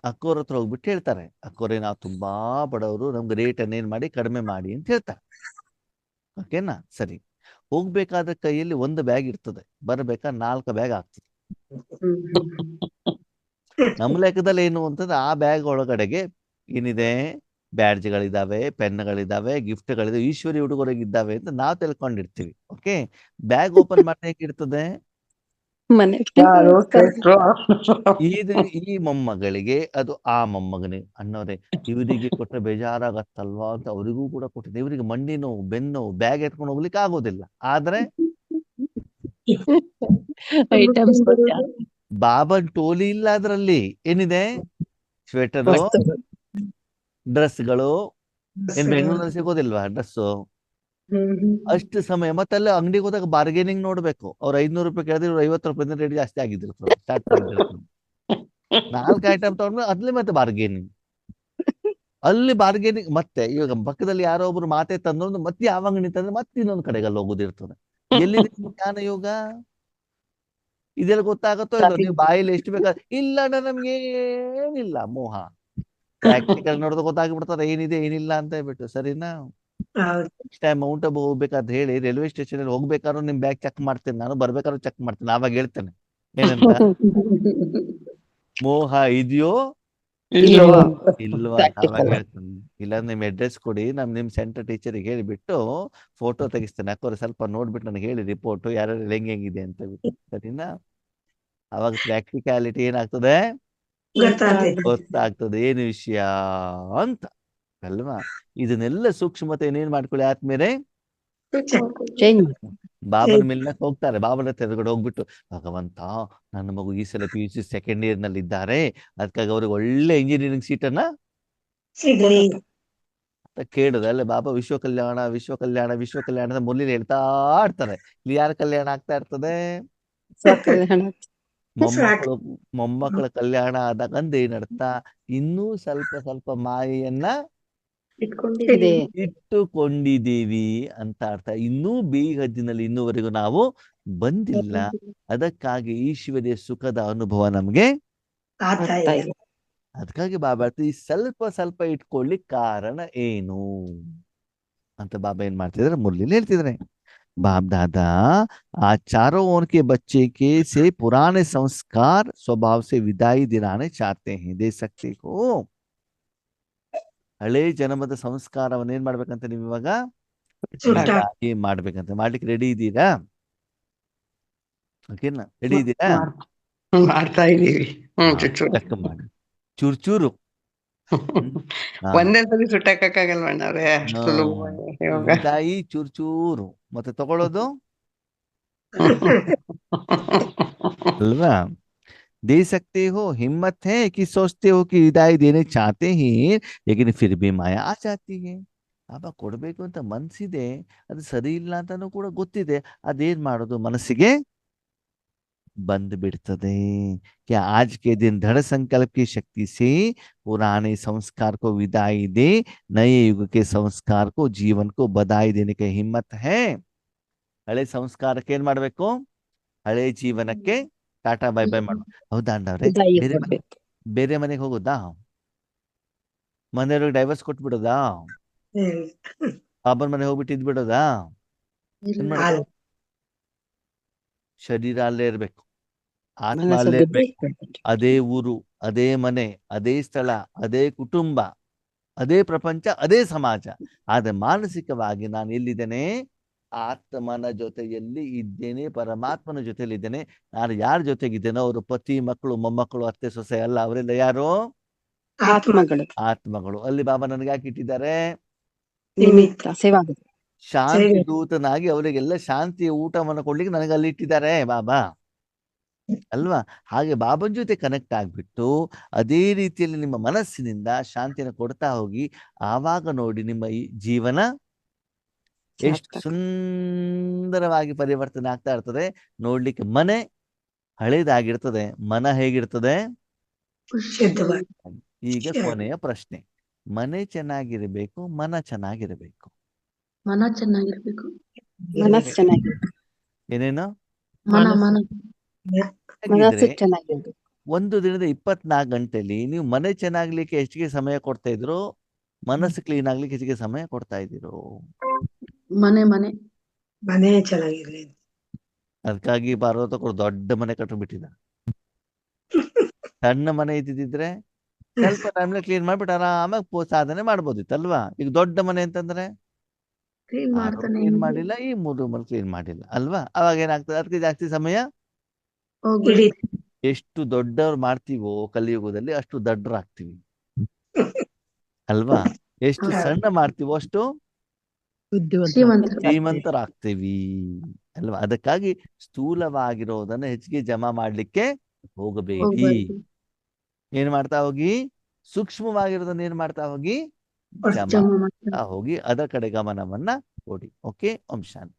ಅಕ್ಕೋರ ಹತ್ರ ಹೋಗ್ಬಿಟ್ಟು ಹೇಳ್ತಾರೆ, ಅಕ್ಕೋರೇ ನಾವು ತುಂಬಾ ಬಡವರು, ನಮ್ಗೆ ರೇಟ್ ಅನ್ನೇನ್ ಮಾಡಿ ಕಡಿಮೆ ಮಾಡಿ ಅಂತ ಹೇಳ್ತಾರೆ. ಓಕೆನಾ? ಸರಿ. ಹೋಗ್ಬೇಕಾದ್ರೆ ಕೈಯಲ್ಲಿ 1 ಬ್ಯಾಗ್ ಇರ್ತದೆ, ಬರ್ಬೇಕಾದ್ರೆ 4 ಬ್ಯಾಗ್ ಆಗ್ತದೆ. ನಮ್ಮ ಲೆಕ್ಕದಲ್ಲಿ ಏನು ಅಂತಂದ್ರೆ, ಆ ಬ್ಯಾಗ್ ಒಳಗಡೆಗೆ ಏನಿದೆ, ಬ್ಯಾಡ್ಜ್ಗಳಿದಾವೆ, ಪೆನ್ಗಳಿದಾವೆ, ಗಿಫ್ಟ್ಗಳಿದಾವೆ, ಈಶ್ವರಿ ಉಡುಗೊರೆಗಿದ್ದಾವೆ ಅಂತ ನಾವು ತಿಳ್ಕೊಂಡಿರ್ತೀವಿ. ಓಕೆ, ಬ್ಯಾಗ್ ಓಪನ್ ಮಾಡಿ ಹೇಗಿರ್ತದೆ, ಈ ಮೊಮ್ಮಗಳಿಗೆ ಅದು ಆ ಮೊಮ್ಮಗನೇ. ಅಣ್ಣವ್ರೆ, ಇವರಿಗೆ ಕೊಟ್ಟರೆ ಬೇಜಾರಾಗತ್ತಲ್ವಾ ಅಂತ ಅವರಿಗೂ ಕೂಡ ಕೊಟ್ಟಿದ್ದೆ. ಇವರಿಗೆ ಮಂಡಿ ನೋವು, ಬೆನ್ನು, ಬ್ಯಾಗ್ ಎತ್ಕೊಂಡು ಹೋಗ್ಲಿಕ್ಕೆ ಆಗೋದಿಲ್ಲ. ಆದ್ರೆ ಬಾಬನ್ ಟೋಲಿ ಇಲ್ಲ, ಅದ್ರಲ್ಲಿ ಏನಿದೆ, ಸ್ವೆಟರು, ಡ್ರೆಸ್ಗಳು. ಏನ್ ಬೆಂಗಳೂರಲ್ಲಿ ಸಿಗೋದಿಲ್ವಾ ಡ್ರೆಸ್ಸು? ಅಷ್ಟು ಸಮಯ ಮತ್ತೆಲ್ಲ ಅಂಗಡಿಗೆ ಹೋದಾಗ ಬಾರ್ಗೇನಿಂಗ್ ನೋಡ್ಬೇಕು. ಅವ್ರು 500 ರೂಪಾಯಿ ಕೇಳಿದ್ರೆ 50 ರೂಪಾಯಿ ರೇಟ್ ಜಾಸ್ತಿ ಆಗಿದ್ರು, ಸ್ಟಾರ್ಟ್ ಮಾಡಿದ್ರು. 4 ಐಟಮ್ ತಗೊಂಡ್ರೆ ಅದ್ರಲ್ಲಿ ಮತ್ತೆ ಬಾರ್ಗೇನಿಂಗ್. ಅಲ್ಲಿ ಬಾರ್ಗೇನಿಂಗ್ ಮತ್ತೆ ಇವಾಗ ಪಕ್ಕದಲ್ಲಿ ಯಾರೋ ಒಬ್ರು ಮಾತೆ ತಂದ್ರು ಮತ್ತೆ ಯಾವಾಗ ನಿಂತಂದ್ರೆ ಮತ್ತೆ ಇನ್ನೊಂದು ಕಡೆಗಲ್ಲಿ ಹೋಗೋದಿರ್ತದೆ. ಎಲ್ಲಿದೆ ಜ್ಞಾನ ಯೋಗ? ಇದೆಲ್ಲ ಗೊತ್ತಾಗತ್ತೋ ಇಲ್ಲ? ನೀವು ಬಾಯಲ್ಲಿ ಎಷ್ಟು ಬೇಕಾದ್ರೆ ಇಲ್ಲ ಅಣ್ಣ ನಮ್ಗೆ ಏನಿಲ್ಲ ಮೋಹ. ಪ್ರಾಕ್ಟಿಕಲ್ ನೋಡಿದ್ರೆ ಗೊತ್ತಾಗ್ಬಿಡ್ತದೆ ಏನಿದೆ ಏನಿಲ್ಲ ಅಂತ ಹೇಳ್ಬಿಟ್ಟು. ಸರಿನಾ? ನೆಕ್ಸ್ಟ್ ಟೈಮ್ ಮೌಂಟ್ ಅಬು ಹೋಗ್ಬೇಕಾದ್ರೆ ಹೇಳಿ, ರೈಲ್ವೆ ಸ್ಟೇಷನ್ ಅಲ್ಲಿ ಹೋಗ್ಬೇಕಾದ್ರೂ ನಿಮ್ ಬ್ಯಾಗ್ ಚೆಕ್ ಮಾಡ್ತೇನೆ, ನಾನು ಬರ್ಬೇಕಾದ್ರೂ ಚೆಕ್ ಮಾಡ್ತೇನೆ. ಆವಾಗ ಹೇಳ್ತೇನೆ ಏನಂತ, ಮೋಹ ಇದೆಯೋ ಇಲ್ವಾ? ಇಲ್ವಾ ಅಂತ ಆವಾಗ ಹೇಳ್ತೇನೆ. ಇಲ್ಲ ನಿಮ್ ಅಡ್ರೆಸ್ ಕೊಡಿ, ನಿಮ್ ಸೆಂಟರ್ ಟೀಚರ್ಗೆ ಹೇಳಿಬಿಟ್ಟು ಫೋಟೋ ತೆಗಿಸ್ತೇನೆ. ಯಾಕೋರೆ ಸ್ವಲ್ಪ ನೋಡ್ಬಿಟ್ಟು ನನಗೆ ಹೇಳಿ ರಿಪೋರ್ಟ್ ಯಾರ್ಯಾರು ಹೆಂಗಿದೆ ಅಂತ ಬಿಟ್ಟು. ಸರಿನಾ? ಅವಾಗ ಪ್ರಾಕ್ಟಿಕ್ಯಾಲಿಟಿ ಏನಾಗ್ತದೆ ಗೊತ್ತಾಗ್ತದೆ ಏನು ವಿಷಯ ಅಂತ ಅಲ್ವಾ? ಇದನ್ನೆಲ್ಲ ಸೂಕ್ಷ್ಮತೆ ಏನೇನ್ ಮಾಡ್ಕೊಳ್ಳಿ ಆದ್ಮೇಲೆ ಚೇಂಜ್. ಬಾಬನ ಮೇಲ್ನಕ್ಕೆ ಹೋಗ್ತಾರೆ. ಬಾಬನ ಹತ್ರ ಎದುರುಗಡೆ ಹೋಗ್ಬಿಟ್ಟು, ಭಗವಂತ ನನ್ನ ಮಗು ಈ ಸಲ PUC ಸೆಕೆಂಡ್ ಇಯರ್ ನಲ್ಲಿ ಇದ್ದಾರೆ, ಅದಕ್ಕಾಗಿ ಅವ್ರಿಗೆ ಒಳ್ಳೆ ಇಂಜಿನಿಯರಿಂಗ್ ಸೀಟನ್ನ ಅಂತ ಕೇಳಿದ್ರೆ ಅಲ್ಲೇ ಬಾಬಾ ವಿಶ್ವ ಕಲ್ಯಾಣ ವಿಶ್ವ ಕಲ್ಯಾಣ ವಿಶ್ವ ಕಲ್ಯಾಣ ಅಂತ ಮುರಳಿ ಹೇಳ್ತಾ ಇರ್ತಾರೆ. ಇಲ್ಲಿ ಯಾರ ಕಲ್ಯಾಣ ಆಗ್ತಾ ಇರ್ತದೆ? ಮೊಮ್ಮಕ್ಕಳ ಕಲ್ಯಾಣ ಆದಾಗಂದ ಏನರ್ಥ? ಇನ್ನೂ ಸ್ವಲ್ಪ ಸ್ವಲ್ಪ ಮಾಯೆಯನ್ನ ಇಟ್ಟುಕೊಂಡಿದ್ದೀವಿ ಅಂತ ಅರ್ಥ. ಇನ್ನೂ ಬೇಗದ್ದಿನಲ್ಲಿ ಇನ್ನೂವರೆಗೂ ನಾವು ಬಂದಿಲ್ಲ. ಅದಕ್ಕಾಗಿ ಈಶ್ವರ್ಯ ಸುಖದ ಅನುಭವ ನಮ್ಗೆ. ಅದಕ್ಕಾಗಿ ಬಾಬಾ ಈ ಸ್ವಲ್ಪ ಸ್ವಲ್ಪ ಇಟ್ಕೊಳ್ಳಿಕ್ ಕಾರಣ ಏನು ಅಂತ ಬಾಬಾ ಏನ್ ಮಾಡ್ತಿದಾರೆ ಮುರಳಿಲಿ ಹೇಳ್ತಿದ್ರೆ. बाप दादा आज चारों ओर के बच्चे के से पुराने संस्कार स्वभाव से विदाई दिलाने चाहते हैं. दे सकते हो? ಹಳೆ ಜನ್ಮದ ಸಂಸ್ಕಾರವನ್ನ ಏನ್ ಮಾಡ್ಬೇಕಂತ ನೀವು ಇವಾಗ ವಿದಾಯಿ ಮಾಡ್ಬೇಕಂತ. ಮಾಡ್ಲಿಕ್ಕೆ ರೆಡಿ ಇದ್ದೀರಾ? ಓಕೆನಾ? ರೆಡಿ ಇದ್ದೀರಾ? ಮಾಡ್ತಾ ಇದೀವಿ. ಲೆಕ್ಕ ಮಾಡಿ ಚೂರು ಚೂರು. ಒಂದೇ ಸರಿ ಸುಟ್ಟಾಕಕ್ಕಾಗಲ್ವಣ್ಣ ಅವ್ರೆ, ಅಷ್ಟು ಸುಲಭ ಯೋಗ. ವಿದಾಯಿ ಚೂರು ಚೂರು, ಮತ್ತೆ ತಗೊಳ್ಳೋದು ಅಲ್ವಾ? दे सकते हो, हिम्मत है कि सोचते हो कि विदाई देने चाहते ही लेकिन फिर भी माया आ जाती है. ಬಾಬಾ ಕೊಡ್ಬೇಕು ಅಂತ ಮನ್ಸಿದೆ, ಅದು ಸರಿ ಇಲ್ಲ ಅಂತಾನು ಕೂಡ ಗೊತ್ತಿದೆ, ಅದೇನ್ ಮಾಡೋದು? ಮನಸ್ಸಿಗೆ बंद बिड़तदे. क्या आज के दिन दृढ़ संकल्प की शक्ति से पुराने संस्कार को विदाई दे, नए युग के संस्कार को जीवन को बधाई देने की हिम्मत है? ಹಳೆ ಸಂಸ್ಕಾರಕ್ಕೆ ಏನ್ ಮಾಡ್ಬೇಕು? ಹಳೆ ಜೀವನಕ್ಕೆ ಟಾಟಾ ಬೈ ಬೈ ಮಾಡ್ಬೇಕು. ಹೌದಾ ಅಣ್ಣವ್ರೆ? ಬೇರೆ ಮನೆಗೆ ಹೋಗುದಾ? ಮನೆಯವ್ರಿಗೆ ಡೈವರ್ಸ್ ಕೊಟ್ಬಿಡೋದಾ? ಬಾಬನ್ ಮನೆ ಹೋಗ್ಬಿಟ್ಟು ಇದ್ಬಿಡೋದಾ? ಏನ್ ಮಾಡೋದು? ಶರೀರ ಅಲ್ಲೇ ಇರ್ಬೇಕು, ಆತ್ಮ ಅಲ್ಲೇ ಇರ್ಬೇಕು. ಅದೇ ಊರು, ಅದೇ ಮನೆ, ಅದೇ ಸ್ಥಳ, ಅದೇ ಕುಟುಂಬ, ಅದೇ ಪ್ರಪಂಚ, ಅದೇ ಸಮಾಜ. ಆದ್ರೆ ಮಾನಸಿಕವಾಗಿ ನಾನು ಎಲ್ಲಿದ್ದೇನೆ? ಆತ್ಮನ ಜೊತೆಯಲ್ಲಿ ಇದ್ದೇನೆ, ಪರಮಾತ್ಮನ ಜೊತೆಯಲ್ಲಿ ಇದ್ದೇನೆ. ನಾನು ಯಾರ ಜೊತೆಗಿದ್ದೇನೋ ಅವರು ಪತಿ, ಮಕ್ಕಳು, ಮೊಮ್ಮಕ್ಕಳು, ಅತ್ತೆ, ಸೊಸೆ ಅಲ್ಲ. ಅವರೆಲ್ಲ ಯಾರು? ಆತ್ಮಗಳು. ಅಲ್ಲಿ ಬಾಬಾ ನನಗೆ ಯಾಕೆ ಇಟ್ಟಿದ್ದಾರೆ? ಶಾಂತಿ ದೂತನಾಗಿ ಅವರಿಗೆಲ್ಲ ಶಾಂತಿಯ ಊಟವನ್ನು ಕೊಡ್ಲಿಕ್ಕೆ ನನಗೆ ಅಲ್ಲಿ ಇಟ್ಟಿದ್ದಾರೆ ಬಾಬಾ ಅಲ್ವಾ? ಹಾಗೆ ಬಾಬನ್ ಜೊತೆ ಕನೆಕ್ಟ್ ಆಗ್ಬಿಟ್ಟು ಅದೇ ರೀತಿಯಲ್ಲಿ ನಿಮ್ಮ ಮನಸ್ಸಿನಿಂದ ಶಾಂತಿಯನ್ನು ಕೊಡ್ತಾ ಹೋಗಿ, ಆವಾಗ ನೋಡಿ ನಿಮ್ಮ ಈ ಜೀವನ ಎಷ್ಟು ಸುಂದರವಾಗಿ ಪರಿವರ್ತನೆ ಆಗ್ತಾ ಇರ್ತದೆ. ನೋಡ್ಲಿಕ್ಕೆ ಮನೆ ಹಳೇದಾಗಿರ್ತದೆ, ಮನ ಹೇಗಿರ್ತದೆ? ಈಗ ಕೊನೆಯ ಪ್ರಶ್ನೆ, ಮನೆ ಚೆನ್ನಾಗಿರ್ಬೇಕು, ಮನ ಚೆನ್ನಾಗಿರ್ಬೇಕು? ಮನ ಚೆನ್ನಾಗಿರ್ಬೇಕು. ಏನೇನು? ಒಂದು ದಿನದ 24 ಗಂಟೆಲಿ ನೀವು ಮನೆ ಚೆನ್ನಾಗ್ಲಿಕ್ಕೆ ಹೆಚ್ಚಿಗೆ ಸಮಯ ಕೊಡ್ತಾ ಇದ್ರು, ಮನಸ್ಸು ಕ್ಲೀನ್ ಆಗ್ಲಿಕ್ಕೆ ಹೆಚ್ಚಿಗೆ ಸಮಯ ಕೊಡ್ತಾ ಇದ್ದೀರೋ? ಮನೆ ಚೆನ್ನಾಗಿರ್ಲಿ. ಅದಕ್ಕಾಗಿ ಪಾರ್ವತಕರು ದೊಡ್ಡ ಮನೆ ಕಟ್ಟಿಬಿಟ್ಟಿದ. ಸಣ್ಣ ಮನೆ ಇದ್ದಿದ್ರೆ ಸ್ವಲ್ಪ ಟೈಮ್ಲಿ ಕ್ಲೀನ್ ಮಾಡ್ಬಿಟ್ಟು ಆರಾಮಾಗಿ ಸಾಧನೆ ಮಾಡ್ಬೋದಿತ್ತಲ್ವಾ? ಈಗ ದೊಡ್ಡ ಮನೆ ಅಂತಂದ್ರೆ ಕ್ಲೀನ್ ಮಾಡಿಲ್ಲ, ಈ 3 ರೂಮಲ್ಲಿ ಕ್ಲೀನ್ ಮಾಡಿಲ್ಲ ಅಲ್ವಾ? ಅವಾಗ ಏನಾಗ್ತದೆ? ಅದಕ್ಕೆ ಜಾಸ್ತಿ ಸಮಯ. ಎಷ್ಟು ದೊಡ್ಡವ್ರು ಮಾಡ್ತೀವೋ ಕಲಿಯುಗದಲ್ಲಿ ಅಷ್ಟು ದಡ್ಡರಾಗ್ತೀವಿ ಅಲ್ವಾ? ಎಷ್ಟು ಸಣ್ಣ ಮಾಡ್ತೀವೋ ಅಷ್ಟು ಶ್ರೀಮಂತರಾಗ್ತೀವಿ ಅಲ್ವಾ? ಅದಕ್ಕಾಗಿ ಸ್ಥೂಲವಾಗಿರೋದನ್ನ ಹೆಚ್ಚಿಗೆ ಜಮಾ ಮಾಡ್ಲಿಕ್ಕೆ ಹೋಗಬೇಡಿ. ಏನ್ ಮಾಡ್ತಾ ಹೋಗಿ? ಸೂಕ್ಷ್ಮವಾಗಿರೋದನ್ನ ಏನ್ ಮಾಡ್ತಾ ಹೋಗಿ? ಜಮಾ ಮಾಡ್ತಾ ಹೋಗಿ ಅದರ ಕಡೆ ಗಮನವನ್ನ ಕೊಡಿ. ಓಕೆ? ಓಂ ಶಾಂತಿ.